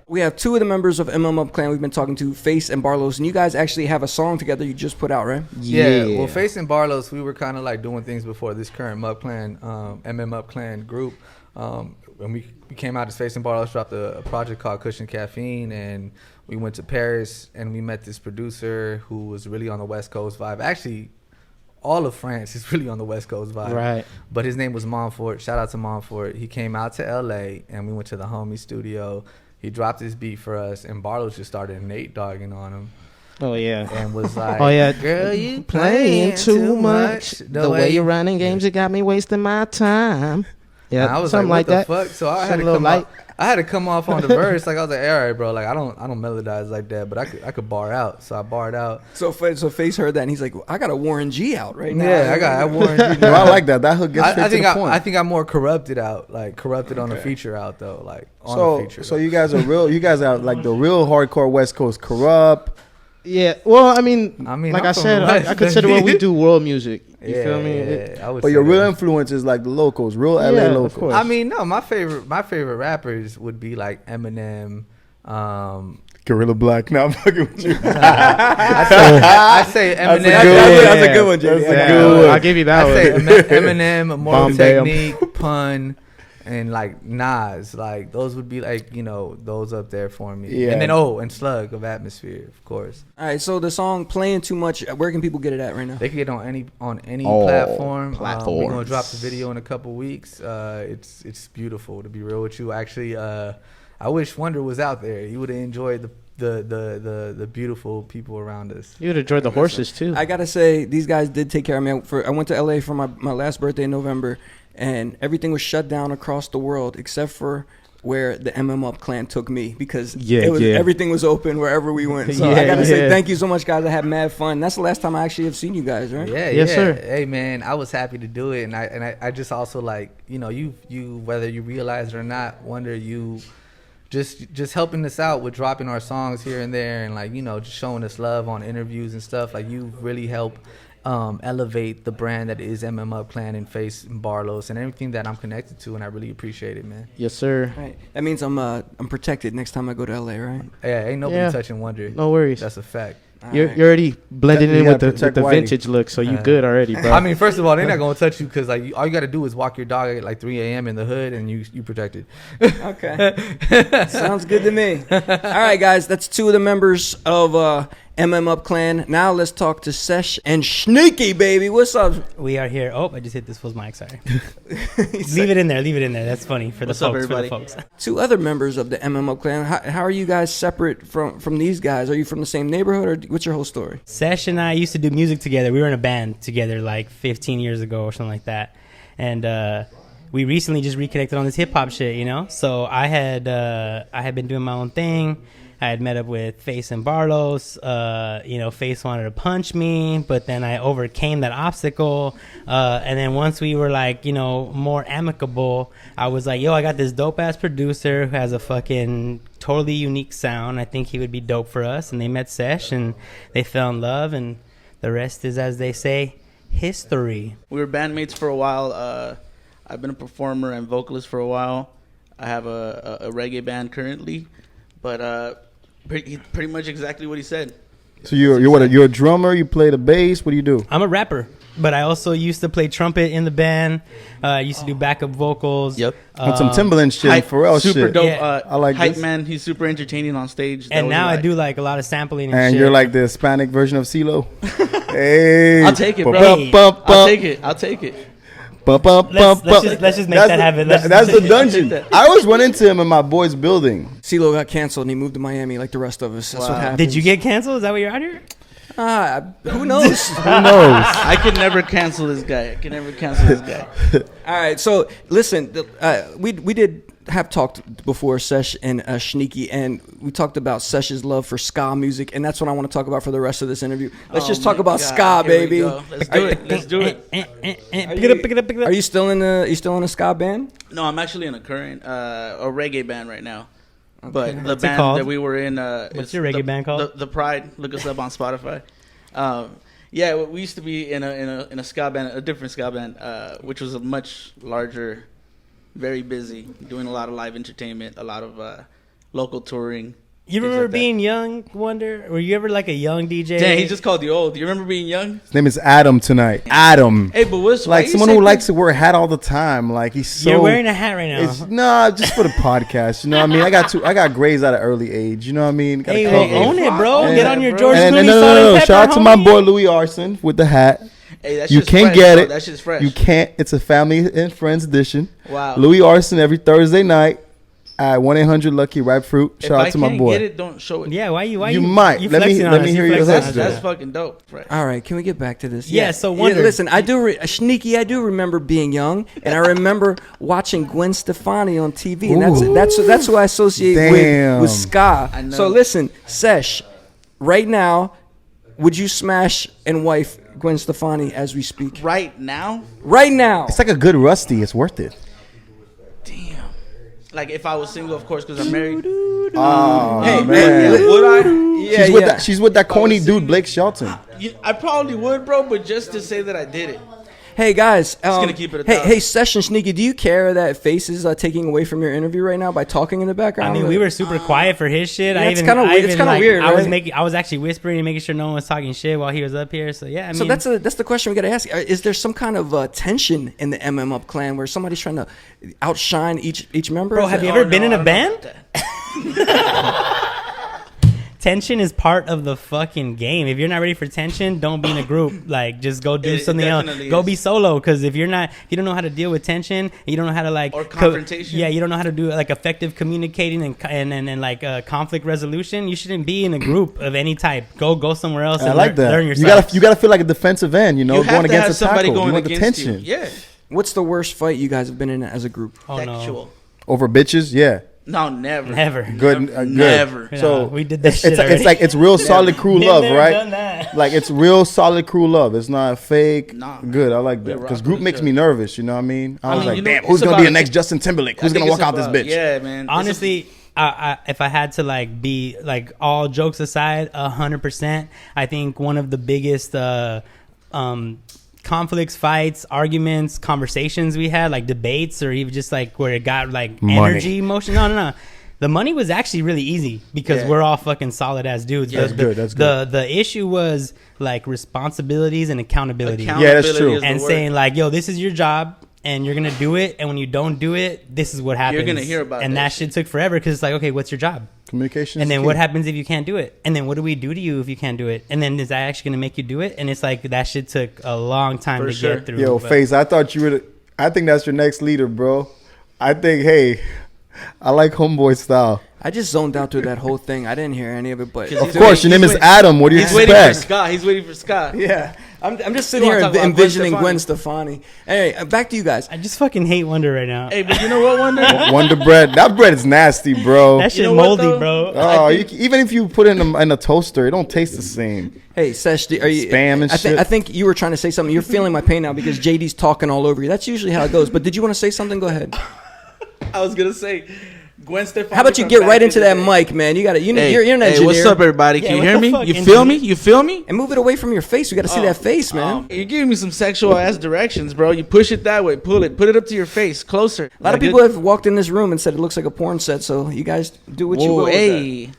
We have 2 of the members of MMUPClan we've been talking to, Face and Barlos, and you guys actually have a song together you just put out, right? Yeah. Well, Face and Barlos, we were kind of like doing things before this current MUPClan, MMUPClan group. When we came out as Face and Barlos, dropped a project called Cushion Caffeine, and we went to Paris and we met this producer who was really on the West Coast vibe. Actually, all of France is really on the West Coast vibe. Right. But his name was Montfort. Shout out to Montfort. He came out to LA and we went to the homie studio. He dropped his beat for us, and Barlos just started Nate dogging on him. Oh yeah. And was like, Oh yeah. girl, you Playing too much. The way you're running games, it got me wasting my time. Yeah, I was something like, what like the that. fuck? So I had Some to little come light. I had to come off on the verse. Like I was like, all right, bro. Like I don't melodize like that, but I could bar out. So I barred out. So Face heard that and he's like, I got a Warren G out right now. Yeah, I Warren G. Yo, I like that. That hook gets straight to the point. I think I'm more corrupted out, like corrupted on a feature out though, like on a feature. So you guys are real. You guys are like the real hardcore West Coast Corrupt. Yeah. Well, I mean, like I'm I from said, the West. I consider what we do world music. You feel me? Yeah, I would But say your real that. influence is like the locals, real LA Yeah, of locals. course. I mean, no, my favorite rappers would be like Eminem. Gorilla Black. Now I'm fucking with you. I say Eminem. That's a good one, JD. That's a good one. I'll give you that I one. say Eminem, Immortal Bomb Bam. Technique, Pun, and like Nas. Like those would be like, those up there for me. Yeah. And then and Slug of Atmosphere, of course. All right, so the song Playing Too Much, where can people get it at right now? They can get on any All platform. We're platforms. gonna drop the video in a couple weeks. It's beautiful, to be real with you. Actually, I wish Wonder was out there. He would have enjoyed the beautiful people around us. You would enjoy the horses too. I gotta say, these guys did take care of me. I went to LA for my last birthday in November, and everything was shut down across the world except for where the MMUPClan took me, because everything was open wherever we went. So I gotta say thank you so much, guys. I had mad fun. That's the last time I actually have seen you guys, right? Yeah, sir. Hey man, I was happy to do it, and I just also like, you whether you realize it or not, Wonder, you just helping us out with dropping our songs here and there, and like, just showing us love on interviews and stuff. Like, you really help elevate the brand that is MMUPClan and Face and Barlos and everything that I'm connected to, and I really appreciate it, man. Yes, sir. Right. That means I'm protected next time I go to LA, right? Yeah, ain't nobody touching Wonder. No worries. That's a fact. You're already blending You in with gotta the protect Whitey. vintage look, so you good already, bro. I mean, first of all, they're not gonna touch you because like all you gotta do is walk your dog at like 3 a.m. in the hood, and you protected. Okay. Sounds good to me. All right, guys, that's 2 of the members of MMUPClan. Now let's talk to Sesh and Shneaky, baby. What's up? We are here. Oh, I just hit this was mic. Sorry. Leave it in there. That's funny for the folks. 2 other members of the MMUPClan. How are you guys separate from these guys? Are you from the same neighborhood, or what's your whole story? Sesh and I used to do music together. We were in a band together like 15 years ago or something like that. And we recently just reconnected on this hip hop shit, So I had been doing my own thing. I had met up with Face and Barlos. Face wanted to punch me, but then I overcame that obstacle. And then once we were like, more amicable, I was like, yo, I got this dope ass producer who has a fucking totally unique sound. I think he would be dope for us. And they met Sesh and they fell in love, and the rest is, as they say, history. We were bandmates for a while. I've been a performer and vocalist for a while. I have a reggae band currently, but pretty much exactly what he said. So you're a drummer. You play the bass. What do you do? I'm a rapper, but I also used to play trumpet in the band. I used to do backup vocals. Yep. On some Timberland shit, Pharrell shit. Super dope. Yeah. I like hype this. man. He's super entertaining on stage. And now I do like a lot of sampling And shit. you're like the Hispanic version of CeeLo. Hey, I'll take it, bro. Hey. I'll take it. Let's just make that happen. That's the dungeon. I always run into him in my boy's building. CeeLo got canceled and he moved to Miami like the rest of us. That's what happened. Did you get canceled? Is that why you're out here? Who knows? Who knows? I could never cancel this guy. All right, so listen, we did have talked before, Sesh and Shneaky, and we talked about Sesh's love for ska music, and that's what I want to talk about for the rest of this interview. Let's just talk about ska, baby. Let's do it. Pick it up. Are you still in a ska band? No, I'm actually in a current a reggae band right now. Okay. But the What's it band called? that we were in, what's your reggae band called? The Pride. Look us up on Spotify. Yeah, we used to be in a ska band, a different ska band, which was a much larger, very busy, doing a lot of live entertainment, a lot of local touring. You remember being young, Wonder? Were you ever like a young DJ? Dang, he just called you old. Do you remember being young? His name is Adam tonight. Adam. Hey, but what's like someone who likes to wear a hat all the time? Like he's so. You're wearing a hat right now. Nah, just for the podcast. You know what I mean? I got grades at an early age. You know what I mean? Hey, well, own it, bro. Get on your George Clooney No. Shout out to my boy Louis Arson with the hat. Hey, that you can't get it. That shit's fresh. You can't. It's a family and friends edition. Wow. Louis Arson every Thursday night at 1-800-LUCKY Ripe Fruit. Shout out to my boy. If I can't get it, don't show it. Yeah, why you might. Let me hear your hustle. That's fucking dope. Right. All right, can we get back to this? Yeah, so Wonder. Listen, Shneaky, I do remember being young, and I remember watching Gwen Stefani on TV, and that's who I associate with ska. I know. So listen, Sesh, right now, would you smash and wife Gwen Stefani as we speak? Right now? Right now. It's like a good Rusty. It's worth it. Damn. Like if I was single, of course, because I'm married. Oh, hey, man. Would I? She's with that corny dude, Blake Shelton. I probably would, bro, but just to say that I did it. Hey guys, just gonna keep it. Hey, Sesh and Shneaky, do you care that Face is taking away from your interview right now by talking in the background? I mean, we were super quiet for his shit. Yeah, it's kind of weird. Right? I was actually whispering and making sure no one was talking shit while he was up here. So yeah, I mean, so that's the question we got to ask. Is there some kind of tension in the MMUPClan where somebody's trying to outshine each member? Bro, have you ever been in a band? Tension is part of the fucking game. If you're not ready for tension, don't be in a group. Like, just go do something else. Go be solo. Because if you don't know how to deal with tension, you don't know how to or confrontation. You don't know how to do like effective communicating and like conflict resolution. You shouldn't be in a group of any type. Go somewhere else. And like that. Learn yourself. You gotta feel like a defensive end. You know, going against a tackle. You want the tension. Yeah. What's the worst fight you guys have been in as a group? No. Over bitches, yeah. No, never. Good. Never. So we did that shit it's like it's real solid crew love, right? Done that. Like it's real solid crew love. It's not fake. Nah. Good. I like that because group makes me nervous. You know what I mean? I was like, damn, it's who's gonna about be the next Justin Timberlake? Who's gonna walk out this bitch? Yeah, man. Honestly, if I had to like be like all jokes aside, 100%, I think one of the biggest conflicts, fights, arguments, conversations we had, like debates, or even just like where it got like energy, emotion. No. The money was actually really easy because we're all fucking solid ass dudes. Yeah, that's good. The issue was like responsibilities and accountability. Yeah, that's true. And saying like, yo, this is your job and you're gonna do it, and when you don't do it, this is what happens. You're gonna hear about it. And that shit took forever because it's like, okay, what's your job? Communication. And then what happens if you can't do it? And then what do we do to you if you can't do it? And then is that actually going to make you do it? And it's like that shit took a long time to get through. Yo, Face, I thought you were. I think that's your next leader, bro. I think, hey, I like homeboy style. I just zoned out through that whole thing. I didn't hear any of it, but of course, your name is Adam. What do you expect? He's waiting for Scott. Yeah. I'm just sitting here envisioning Gwen Stefani. Anyway, back to you guys. I just fucking hate Wonder right now. Hey, but you know what, Wonder? Wonder bread. That bread is nasty, bro. That shit moldy, bro. Oh, even if you put it in a toaster, it don't taste the same. Hey, Sesh, are you spam and shit? I think you were trying to say something. You're feeling my pain now because JD's talking all over you. That's usually how it goes. But did you want to say something? Go ahead. I was gonna say, Gwen Stefani. How about you get right into that mic, man? You got to. You're an engineer. Hey, what's up, everybody? Can you hear me? You feel me? You feel me? And move it away from your face. We got to see that face, man. You're giving me some sexual ass directions, bro. You push it that way. Pull it. Put it up to your face. Closer. A lot of people have walked in this room and said it looks like a porn set. So you guys do what you will. Hey.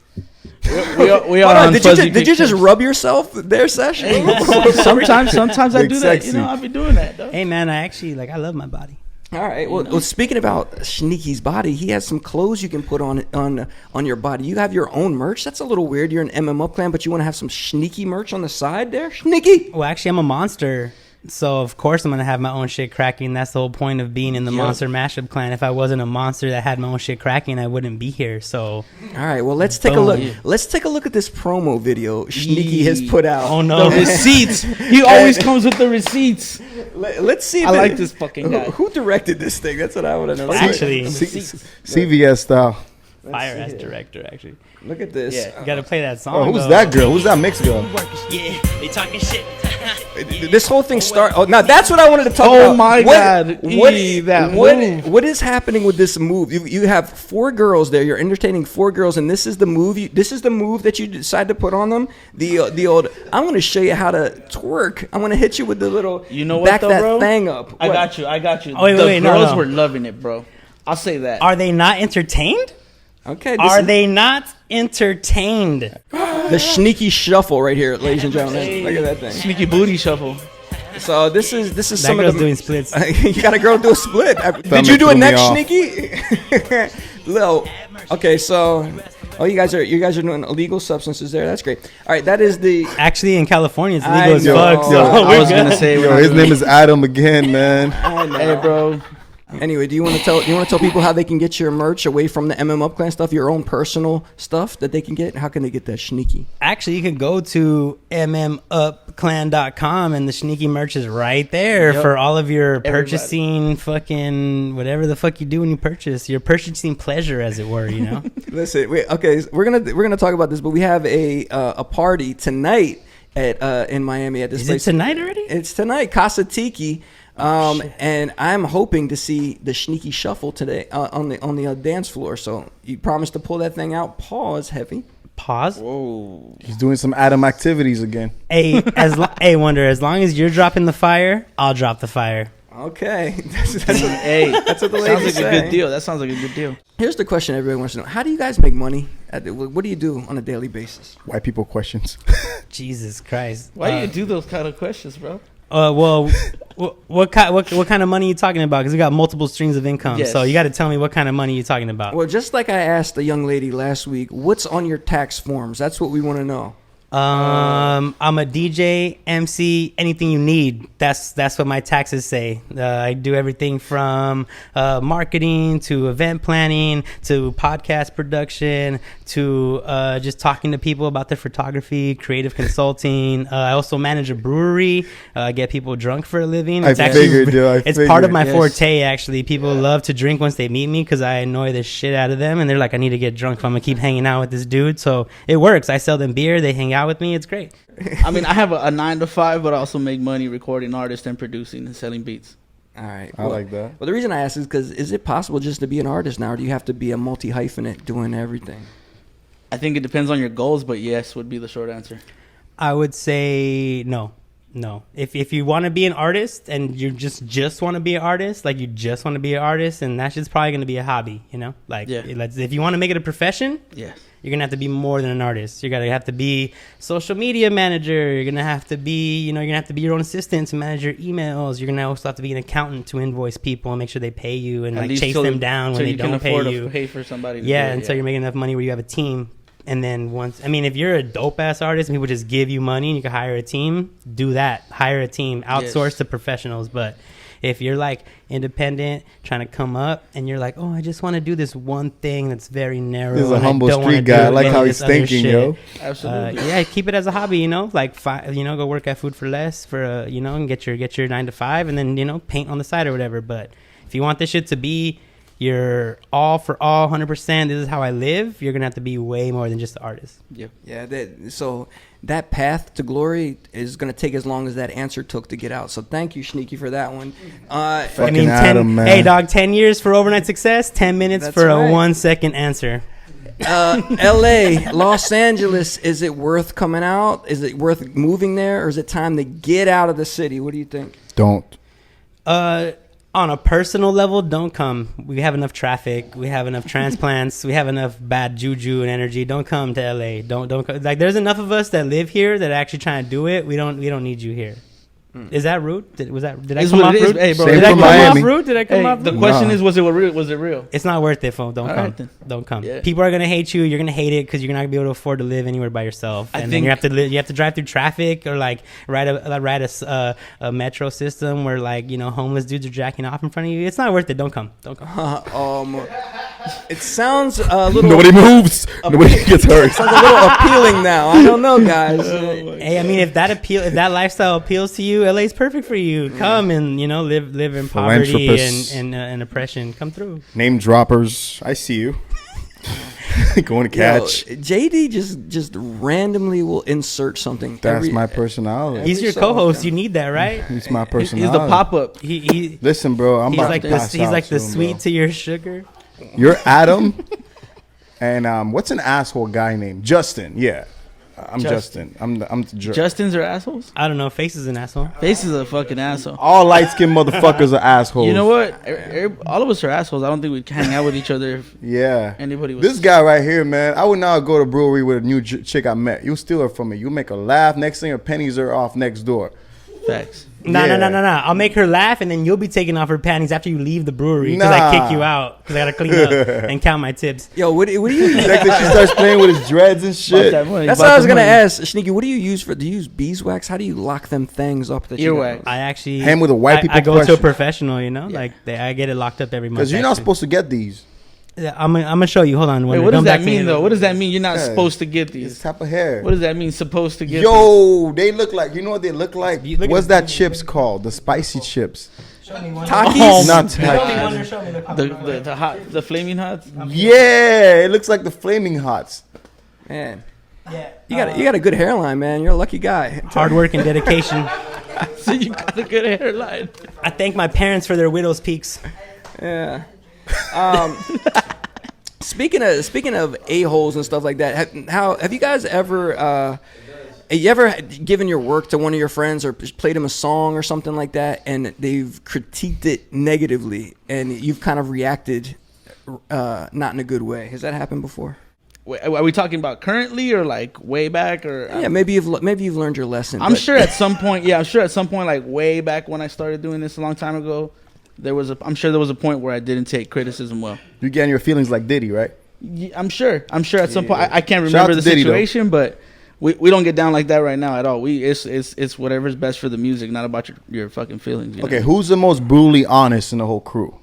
We are on did you just rub yourself there, Sesh? Sometimes I do that. You know, I'll be doing that, though. Hey, man, I love my body. All right. Well, speaking about Shneaky's body, he has some clothes you can put on your body. You have your own merch. That's a little weird. You're an MMUPClan, but you want to have some Shneaky merch on the side there, Shneaky? Well, actually, I'm a monster. So of course I'm gonna have my own shit cracking. That's the whole point of being in the Monster Mashup Clan. If I wasn't a monster that had my own shit cracking, I wouldn't be here. So all right, well let's take a look. Let's take a look at this promo video Shneaky has put out. Oh no, the receipts. He always comes with the receipts. Let's see. I like this fucking guy. Who directed this thing? That's what I want to know. Actually, CVS style. Fire ass director. Actually, look at this. Yeah, you gotta play that song. Oh, who's that girl? Who's that mixed girl? Yeah, they talking shit. This whole thing start. Oh, now that's what I wanted to talk about. Oh my God! What is happening with this move? You have 4 girls there. You're entertaining 4 girls, and this is the move. This is the move that you decide to put on them. The old. I'm going to show you how to twerk. I'm going to hit you with the little. You know what, back though, that bro? thing up. I got you. Oh, wait, the girls no. were loving it, bro. I'll say that. Are they not entertained? Okay. Are they not entertained? The Shneaky shuffle right here, ladies and gentlemen. Look at that thing. Sneaky booty shuffle. So this is that some girl's of the doing splits. You got a girl do a split. Did you do it next, Shneaky? Lil. Okay, so you guys are doing illegal substances there. That's great. All right, that is the actually in California it's legal as fuck. So I was gonna say his name is Adam again, man. Hey, bro. Anyway, do you want to tell people how they can get your merch away from the MMUPClan stuff, your own personal stuff that they can get? How can they get that Shneaky? Actually, you can go to MMUPClan.com and the Shneaky merch is right there for all of your purchasing, fucking whatever the fuck you do when you purchase, your purchasing pleasure, as it were. You know. Listen, we're gonna talk about this, but we have a party tonight at in Miami at this place. Is it tonight already? It's tonight, Casa Tiki. And I'm hoping to see the Shneaky shuffle today on the dance floor. So you promised to pull that thing out. Pause, heavy. Pause. Whoa. He's doing some Adam activities again. Hey, Wonder. As long as you're dropping the fire, I'll drop the fire. Okay. That's what the ladies sounds like say. a good deal. That sounds like a good deal. Here's the question everybody wants to know: how do you guys make money? What do you do on a daily basis? White people questions. Jesus Christ. Why do you do those kind of questions, bro? Well, what kind of money are you talking about? Because we got multiple streams of income, Yes. so you got to tell me what kind of money you're talking about. Well, just like I asked the young lady last week, what's on your tax forms? That's what we want to know. I'm a DJ, MC, anything you need. That's what my taxes say. I do everything from marketing to event planning to podcast production to just talking to people about their photography, creative consulting. I also manage a brewery. Get people drunk for a living. It's part of my forte, actually. People love to drink once they meet me because I annoy the shit out of them, and they're like, I need to get drunk if I'm gonna keep hanging out with this dude. So it works. I sell them beer. They hang out with me. It's great. I mean, I have a 9 to 5, but I also make money recording artists and producing and selling beats. All right. I like that. Well, the reason I ask is because is it possible just to be an artist now, or do you have to be a multi-hyphenate doing everything? I think it depends on your goals, but yes would be the short answer. I would say no. If you want to be an artist and you just want to be an artist, like you just want to be an artist, and that's just probably going to be a hobby, you know? Like, if you want to make it a profession, yes, you're going to have to be more than an artist. You're going to have to be social media manager. You're going to have to be, you're going to have to be your own assistant to manage your emails. You're going to also have to be an accountant to invoice people and make sure they pay you and like chase them down when they don't pay you. To pay for somebody to yeah, do it, until you're making enough money where you have a team. And then if you're a dope ass artist and people just give you money and you can hire a team, do that. Hire a team, outsource to professionals. But if you're like independent, trying to come up, and you're like, oh, I just want to do this one thing that's very narrow. This is a humble street guy. I like how he's thinking, yo. Absolutely. Yeah, keep it as a hobby, like go work at Food for Less for and get your 9 to 5, and then paint on the side or whatever. But if you want this shit to be your all for all, 100%, this is how I live, you're gonna have to be way more than just an artist. Yeah. So that path to glory is gonna take as long as that answer took to get out. So thank you, Shneaky, for that one. Fucking Adam, man. Hey dog, 10 years for overnight success, 10 minutes for a 1 second answer. LA, Los Angeles, is it worth coming out? Is it worth moving there, or is it time to get out of the city? What do you think? Don't. On a personal level, don't come. We have enough traffic. We have enough transplants. We have enough bad juju and energy. Don't come to LA. Don't come. Like, there's enough of us that live here that are actually trying to do it. We don't need you here. Is that rude? Did I It's come what off it is. rude? Hey, bro. Did I from come off Miami. rude? Did I come Hey, off the rude? question Nah. is, was it real? Was it real? It's not worth it, fool. Don't All come. right, then. Don't come. Yeah. People are gonna hate you. You're gonna hate it because you're not gonna be able to afford to live anywhere by yourself. I And then think- you have to drive through traffic or like ride a metro system where like homeless dudes are jacking off in front of you. It's not worth it. Don't come. Don't come. It sounds a little. Nobody moves. Nobody gets hurt. Sounds a little appealing now. I don't know, guys. Hey, I mean, if that lifestyle appeals to you, LA's perfect for you. Come and live in poverty Philanthropists. and oppression. Come through. Name droppers. I see you. Going to catch. Yo, JD just randomly will insert something. That's my personality. He's your co-host. You need that, right? He's my He's personality. the pop-up. He Listen, bro. I'm he's about like to the pass he's out like the soon, sweet bro. to your sugar. You're Adam. And what's an asshole guy named Justin? Yeah, I'm Justin. I'm the jerk. Justins are assholes? I don't know. Face is an asshole. Face is a fucking asshole. All light skinned motherfuckers are assholes. You know what? All of us are assholes. I don't think we'd hang out with each other if Yeah. anybody was. This guy right here, man. I would not go to a brewery with a new chick I met. You steal her from me. You make her laugh. Next thing, her pennies are off next door. Facts. No. Yeah. I'll make her laugh, and then you'll be taking off her panties after you leave the brewery because I kick you out because I gotta clean up and count my tips. Yo, what do you? Next thing she starts playing with his dreads and shit. That's what I was gonna ask, Shneaky. What do you use for? Do you use beeswax? How do you lock them things up? That Earwax. I actually Him with a white people I go to a question. professional, I get it locked up every month. Because you're not supposed to get these. Yeah, I'm gonna show you. Hold on. Wait, what does that mean though? What does that mean? You're not Yeah. supposed to get This these. type of hair. What does that mean? Supposed to get? Yo, they look like, you know what they look like? Look What's at- that chips called? The spicy chips. Takis? Not these? Takis. the hot, the flaming hots. Yeah, it looks like the flaming hots. Man, you got a good hairline, man. You're a lucky guy. Hard work and dedication. So you got a good hairline. I thank my parents for their widow's peaks. Yeah. Speaking of a-holes and stuff like that, have you guys ever given your work to one of your friends or played him a song or something like that, and they've critiqued it negatively, and you've kind of reacted not in a good way? Has that happened before? Wait, are we talking about currently or like way back or? Yeah, maybe you've learned your lesson. I'm but- sure at some point. Yeah, I'm sure at some point, like way back when I started doing this a long time ago, I'm sure there was a point where I didn't take criticism well. You getting your feelings like Diddy, right? Yeah, I'm sure at some point. I can't Shout out remember to the Diddy, though. situation, but we don't get down like that right now at all. It's whatever's best for the music, not about your fucking feelings. You Okay, know? who's the most brutally honest in the whole crew?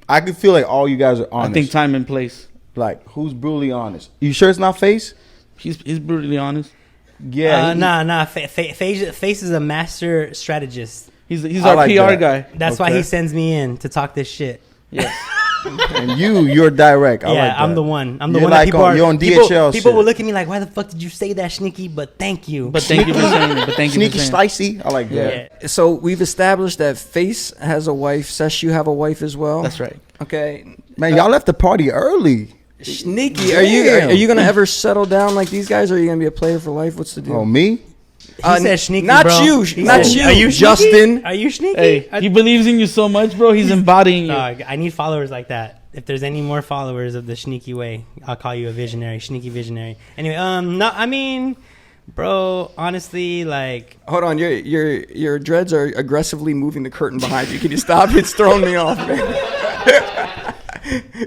I could feel like all you guys are honest. I think time and place. Like, who's brutally honest? You sure it's not Face? He's brutally honest. Yeah. Nah. Face is a master strategist. He's I our like PR that. guy. That's why Okay. he sends me in to talk this shit. Yes. And you're direct. I Yeah, like that. I'm the one. I'm the You're one that like people on- are. you're on people, DHL people shit. will look at me like, "Why the fuck did you say that, Shneaky?" But thank you. But thank you for saying it. But thank you Sneaky for saying it. slicey. I like that. Yeah. So we've established that Face has a wife. Sesh, you have a wife as well. That's right. Okay. Man, y'all left the party early. Sneaky, Damn. are you gonna ever settle down like these guys? Or are you gonna be a player for life? What's the deal? Oh, me? He said Sneaky, not bro. you, He not said- you, Are you Justin. Justin? Are you Sneaky? Hey, he believes in you so much, bro. He's embodying you. Dog, I need followers like that. If there's any more followers of the Sneaky way, I'll call you a visionary, Sneaky visionary. Anyway, no, I mean, bro, honestly, like, Hold on, your dreads are aggressively moving the curtain behind you. Can you stop? It's throwing me off, man.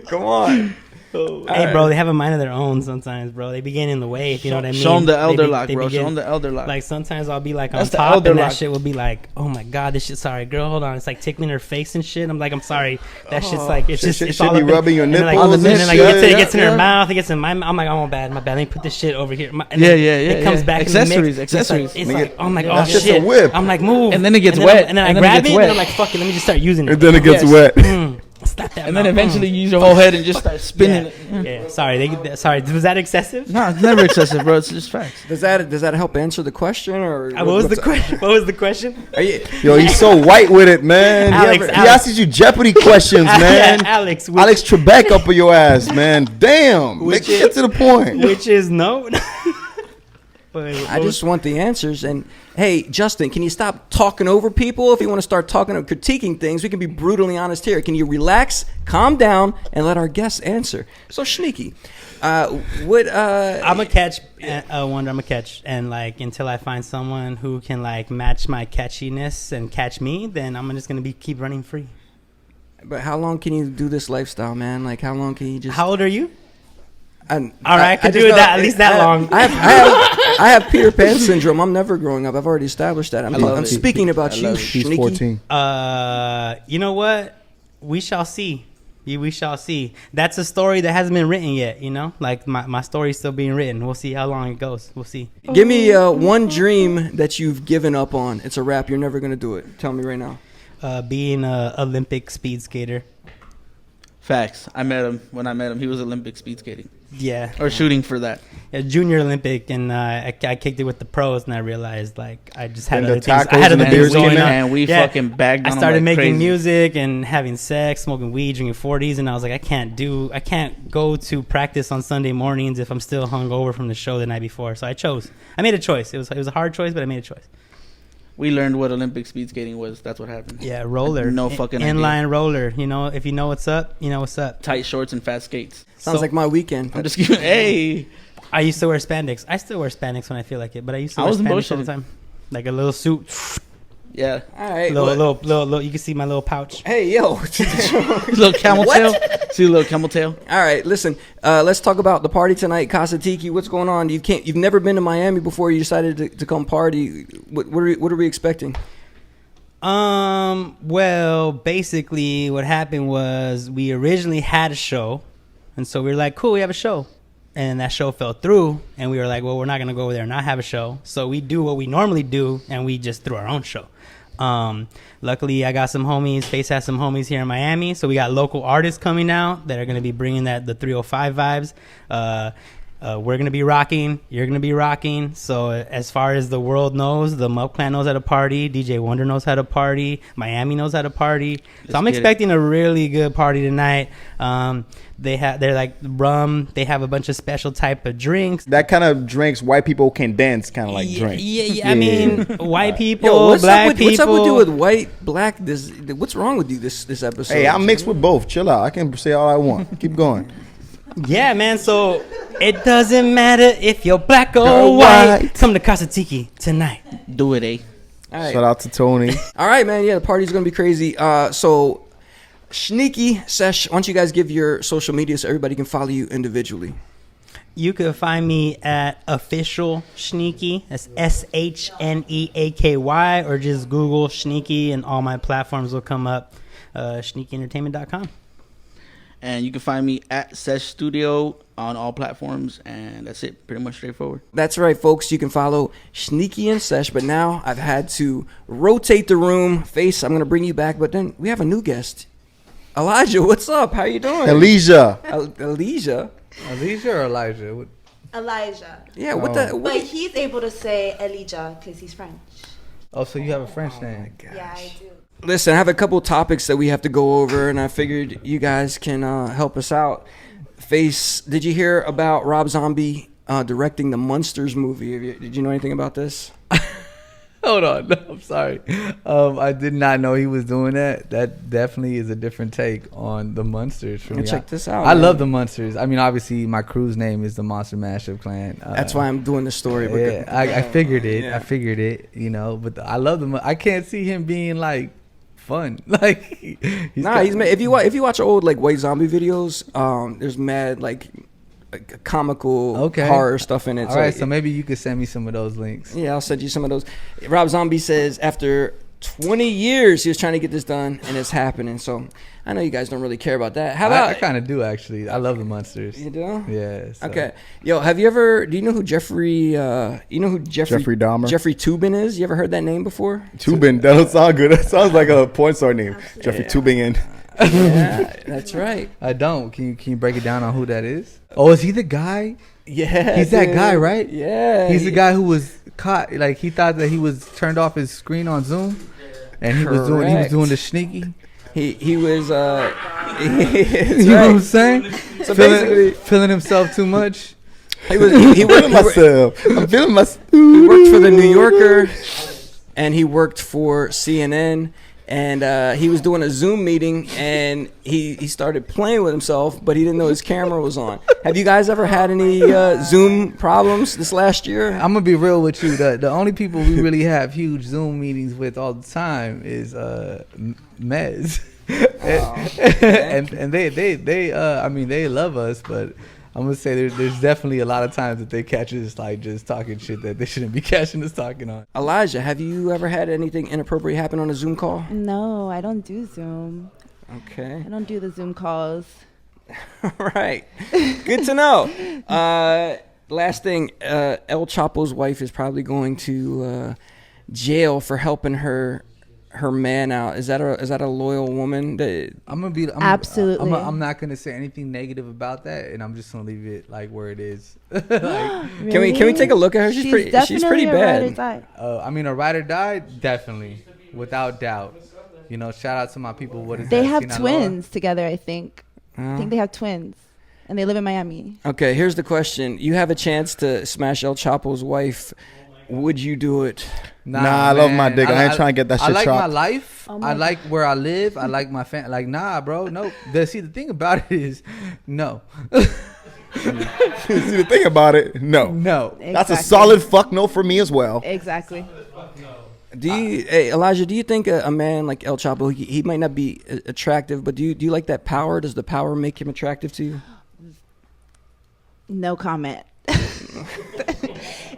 Come on. hey, bro, they have a mind of their own sometimes, bro. They be getting in the way, if you know what I mean. Show him the They elder be- lock, they bro. be Show getting- him the elder lock. Like, sometimes I'll be like That's on the top, elder and that lock. shit will be like, oh my god, this shit. Sorry, girl, hold on. It's like tickling her face and shit. I'm like, I'm sorry. That shit's like, it's just, it's should all be up in- rubbing your and then, like, nipples and then, and like, shit. it gets in her Yeah. mouth. It gets in my mouth. I'm like, oh, my bad. Let me put this shit over here. And Yeah, then yeah, It yeah, comes yeah. back Accessories, in the mix. accessories. It's like, oh my god, That's just a shit. whip. I'm like, move. And then it gets then wet. And then I And then it grab gets it, and then wet. I'm like, fuck it, let me just start using it. And then it gets Yes. wet. Slap that And then mouth. eventually you use your whole head and just start spinning it. Yeah, sorry. Sorry, was that excessive? No, it's never excessive, bro. It's just facts. Does that help answer the question or What was the question? What was the question? Are you, Yo, he's so white with it, man. Alex, he Alex. asks you Jeopardy questions, man. Yeah, Alex. Alex Trebek up your ass, man. Damn. Get to the point. Which is no. I just want the answers. And hey, Justin, can you stop talking over people? If you want to start talking or critiquing things, we can be brutally honest here. Can you relax, calm down, and let our guests answer? So, Shneaky, I'm a catch, Wonder. I'm a catch, and like until I find someone who can like match my catchiness and catch me, then I'm just gonna keep running free. But how long can you do this lifestyle, man? Like, how long can you just? How old are you? All right, I could do it at least that long. I have Peter Pan syndrome. I'm never growing up. I've already established that. I'm speaking about you, He's Shneaky. 14. You know what? We shall see. We shall see. That's a story that hasn't been written yet. You know, like my story's still being written. We'll see how long it goes. We'll see. Give me one dream that you've given up on. It's a wrap. You're never gonna do it. Tell me right now. Being an Olympic speed skater. Facts. I met him. When I met him, he was Olympic speed skating. Yeah. Or shooting for that. Yeah, junior Olympic, and I kicked it with the pros, and I realized like I just had And other the things. tacos I had and other the things beers going on. And we fucking bagged on I him started like making crazy. music and having sex, smoking weed, drinking 40s, and I was like, I can't go to practice on Sunday mornings if I'm still hungover from the show the night before. So I made a choice. It was a hard choice, but I made a choice. We learned what Olympic speed skating was. That's what happened. Yeah, roller. No fucking inline idea. roller. You know, if you know what's up, you know what's up. Tight shorts and fast skates. Sounds like my weekend. I'm just kidding. Hey. I used to wear spandex. I still wear spandex when I feel like it, but I used to wear spandex all the time. Like a little suit. Yeah. All right. Little. You can see my little pouch. Hey, yo. Little camel tail. See a little camel tail. All right, listen. Let's talk about the party tonight. Casa Tiki, what's going on? You've never been to Miami before. You decided to come party. What are we expecting? Well, basically what happened was we originally had a show, and so we were like, cool, we have a show. And that show fell through, and we were like, well, we're not going to go over there and not have a show. So we do what we normally do, and we just threw our own show. Luckily, I got some homies. Face has some homies here in Miami. So we got local artists coming out that are going to be bringing the 305 vibes. We're going to be rocking. You're going to be rocking. So as far as the world knows, the MMUPClan knows how to party. DJ Wonder knows how to party. Miami knows how to party. So I'm expecting a really good party tonight. They're like rum. They have a bunch of special type of drinks. That kind of drinks white people can dance kind of like drink. Yeah. I mean, white people, Yo, black people. What's up with you with white, black? What's wrong with you this episode? Hey, I'm mixed with both. Chill out. I can say all I want. Keep going. Yeah, man. So it doesn't matter if you're black or white. Come to Casa Tiki tonight. Do it, eh? All right. Shout out to Tony. All right, man. Yeah, the party's gonna be crazy. So, Shneaky, Sesh, why don't you guys give your social media so everybody can follow you individually? You can find me at official Shneaky. That's SHNEAKY, or just Google Shneaky, and all my platforms will come up. ShneakyEntertainment.com. And you can find me at Sesh Studio on all platforms, and that's it. Pretty much straightforward. That's right, folks. You can follow Shneaky and Sesh, but now I've had to rotate the room. Face, I'm going to bring you back, but then we have a new guest. Elijah, what's up? How you doing? Elijah. Elijah? Elijah or Elijah? What? Elijah. Yeah, But he's able to say Elijah because he's French. Oh, so you have a French name. Yeah, I do. Listen, I have a couple topics that we have to go over, and I figured you guys can help us out. Face, did you hear about Rob Zombie directing the Munsters movie? Did you know anything about this? Hold on. No, I'm sorry. I did not know he was doing that. That definitely is a different take on the Munsters for me. Check this out. I love the Munsters. I mean, obviously, my crew's name is the Monster Mashup Clan. That's why I'm doing this story. Yeah, I figured it. Yeah. I figured it, you know. But I love them. I can't see him being, like, fun. Like, if you watch old, like, White Zombie videos, there's mad, like comical horror stuff in it. All right, so maybe you could send me some of those links. Yeah, I'll send you some of those. Rob Zombie says after 20 years he was trying to get this done, and it's happening. So I know you guys don't really care about that. How about I kind of do, actually. I love the Munsters. You do? Yeah. So. Okay. Yo, do you know who Jeffrey Dahmer? Jeffrey Toobin is? You ever heard that name before? Toobin. That don't sound good. That sounds like a porn star name. Jeffrey Toobin. Yeah, that's right. I don't. Can you break it down on who that is? Oh, is he the guy? Yeah, he's that guy, right? Yeah, he's the guy who was caught. Like, he thought that he was turned off his screen on Zoom, and he was doing the Shneaky. He was you know what I'm saying? So feeling himself too much. He worked myself. I'm feeling myself. He worked for the New Yorker, and he worked for CNN. And he was doing a Zoom meeting, and he started playing with himself, but he didn't know his camera was on. Have you guys ever had any Zoom problems this last year? I'm gonna be real with you. The only people we really have huge Zoom meetings with all the time is Mez, and they I mean, they love us, but I'm gonna say there's definitely a lot of times that they catch us like just talking shit that they shouldn't be catching us talking on. Elijah, have you ever had anything inappropriate happen on a Zoom call? No, I don't do Zoom. Okay. I don't do the Zoom calls. Right. Good to know. Last thing, El Chapo's wife is probably going to jail for helping her man out. Is that a loyal woman? Absolutely. I'm not gonna say anything negative about that, and I'm just gonna leave it like where it is. Like, Really? Can we take a look at her? She's pretty bad. I mean, a ride or die, definitely, without doubt. You know, shout out to my people. What is They that? have Sinaloa? twins together, I think. I think they have twins, and they live in Miami. Okay, here's the question: you have a chance to smash El Chapo's wife. Would you do it? Nah, I love my dick. I ain't trying to get that shit I like chopped. my life. I like where I live. I like my family. Like, nah, bro, no. The thing about it is, no. See, the thing about it, no. No. That's a solid fuck no for me as well. Exactly. Hey, Elijah, do you think a man like El Chapo, he might not be attractive, but do you like that power? Does the power make him attractive to you? No comment.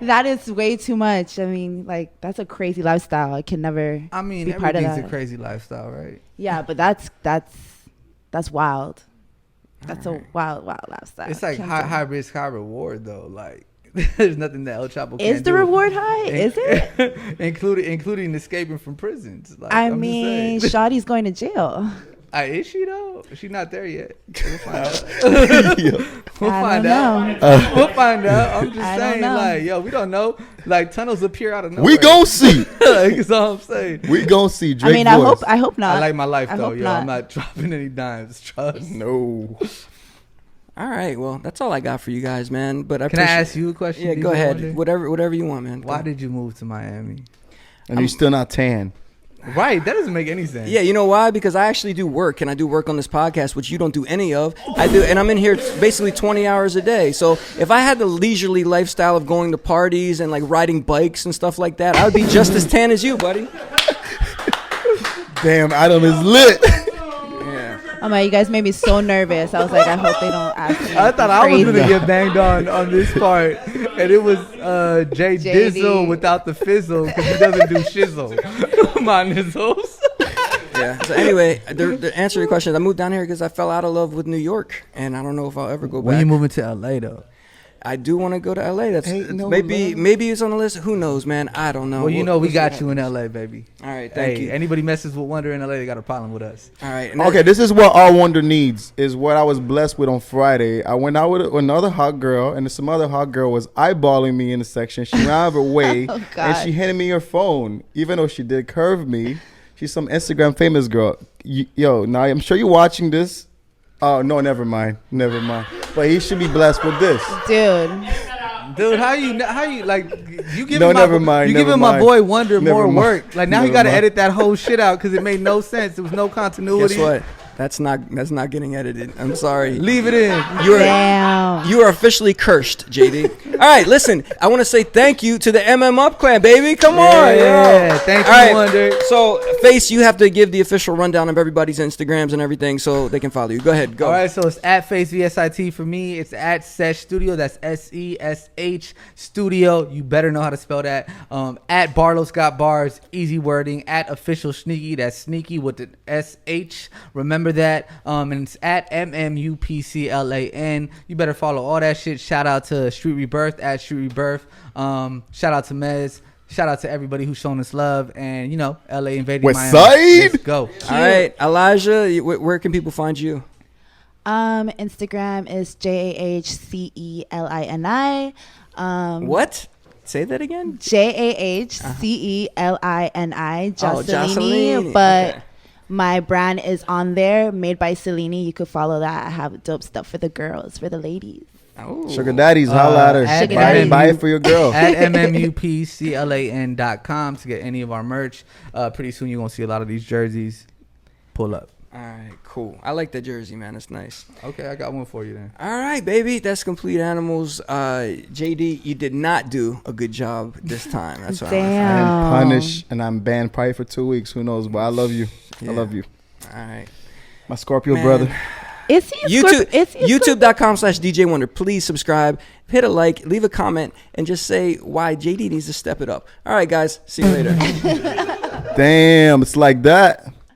That is way too much. I mean, like, that's a crazy lifestyle. I can never be part of that. Everything's a crazy lifestyle, right? Yeah, but that's wild. That's a wild lifestyle. It's like high risk, high reward, though. Like, there's nothing that El Chapo can't Is the do. reward high? Is it? including escaping from prisons. Like, I mean, Shawty's going to jail. Is she though? She's not there yet. We'll find out. We'll find out. I'm just saying, like, yo, we don't know. Like, tunnels appear out of nowhere. We gon' see. Like, that's all I'm saying. We gon' see. Drake I mean, I hope not. I like my life though, yo. Not. I'm not dropping any dimes. Trust. No. All right, well, that's all I got for you guys, man. But Can I ask you a question? Yeah, go ahead. Whatever you want, man. Why did you move to Miami? And you're still not tan. Right, that doesn't make any sense. Yeah, you know why? Because I actually do work, and I do work on this podcast, which you don't do any of. I do, and I'm in here basically 20 hours a day. So if I had the leisurely lifestyle of going to parties and like riding bikes and stuff like that, I would be just as tan as you, buddy. Damn, Adam is lit. Oh my, you guys made me so nervous. I was like, I hope they don't ask me. I thought I was going to get banged on this part. And it was Jay Dizzle without the fizzle because he doesn't do shizzle. My nizzles. Yeah. So anyway, the answer to your question is I moved down here because I fell out of love with New York. And I don't know if I'll ever go back. When you moving to L.A., though? I do want to go to L.A. Maybe it's on the list. Who knows, man? I don't know. Well, you know we got you in L.A., baby. All right, thank you. Anybody messes with Wonder in L.A., they got a problem with us. All right. Okay, this is what our Wonder needs, is what I was blessed with on Friday. I went out with another hot girl, and some other hot girl was eyeballing me in the section. She ran out of her way, and she handed me her phone, even though she did curve me. She's some Instagram famous girl. Yo, now I'm sure you're watching this. Oh, no, never mind. But he should be blessed with this. Dude, how you like you giving my boy Wonder more work. Like now he got to edit that whole shit out because it made no sense. There was no continuity. Guess what? That's not getting edited. I'm sorry. Leave it in. You are officially cursed, JD. All right, listen. I want to say thank you to the MMUPClan, baby. Come on. Yeah. Thank you, Wonder. So, Face, you have to give the official rundown of everybody's Instagrams and everything so they can follow you. Go ahead. Go. All right. So it's at Face VSIT for me. It's at Sesh Studio. That's SESH Studio. You better know how to spell that. At Barlos Got Bars. Easy wording. At Official Shneaky. That's Sneaky with the SH. Remember that. And it's at MMUPClan. You better follow all that shit. Shout out to Street Rebirth at Street Rebirth. Shout out to Mez. Shout out to everybody who's shown us love. And you know, LA invading West Miami. Side. Let's go. All right, Elijah, where can people find you? Instagram is JAHCELINI. What? Say that again. JAHCELINI. Jocelini. But okay. My brand is on there, made by Cellini. You could follow that. I have dope stuff for the girls, for the ladies. Oh. Sugar daddies, holla at her. Buy it for your girl. At MMUPClan.com to get any of our merch. Pretty soon you're going to see a lot of these jerseys. Pull up. All right, cool. I like that jersey, man. It's nice. Okay, I got one for you then. All right, baby. That's Complete Animals. JD, you did not do a good job this time. That's what I'm punished, and I'm banned probably for 2 weeks. Who knows? But I love you. Yeah. I love you. All right. My Scorpio brother. Is he YouTube.com/DJ Wonder. Please subscribe, hit a like, leave a comment, and just say why JD needs to step it up. All right, guys. See you later. Damn, it's like that.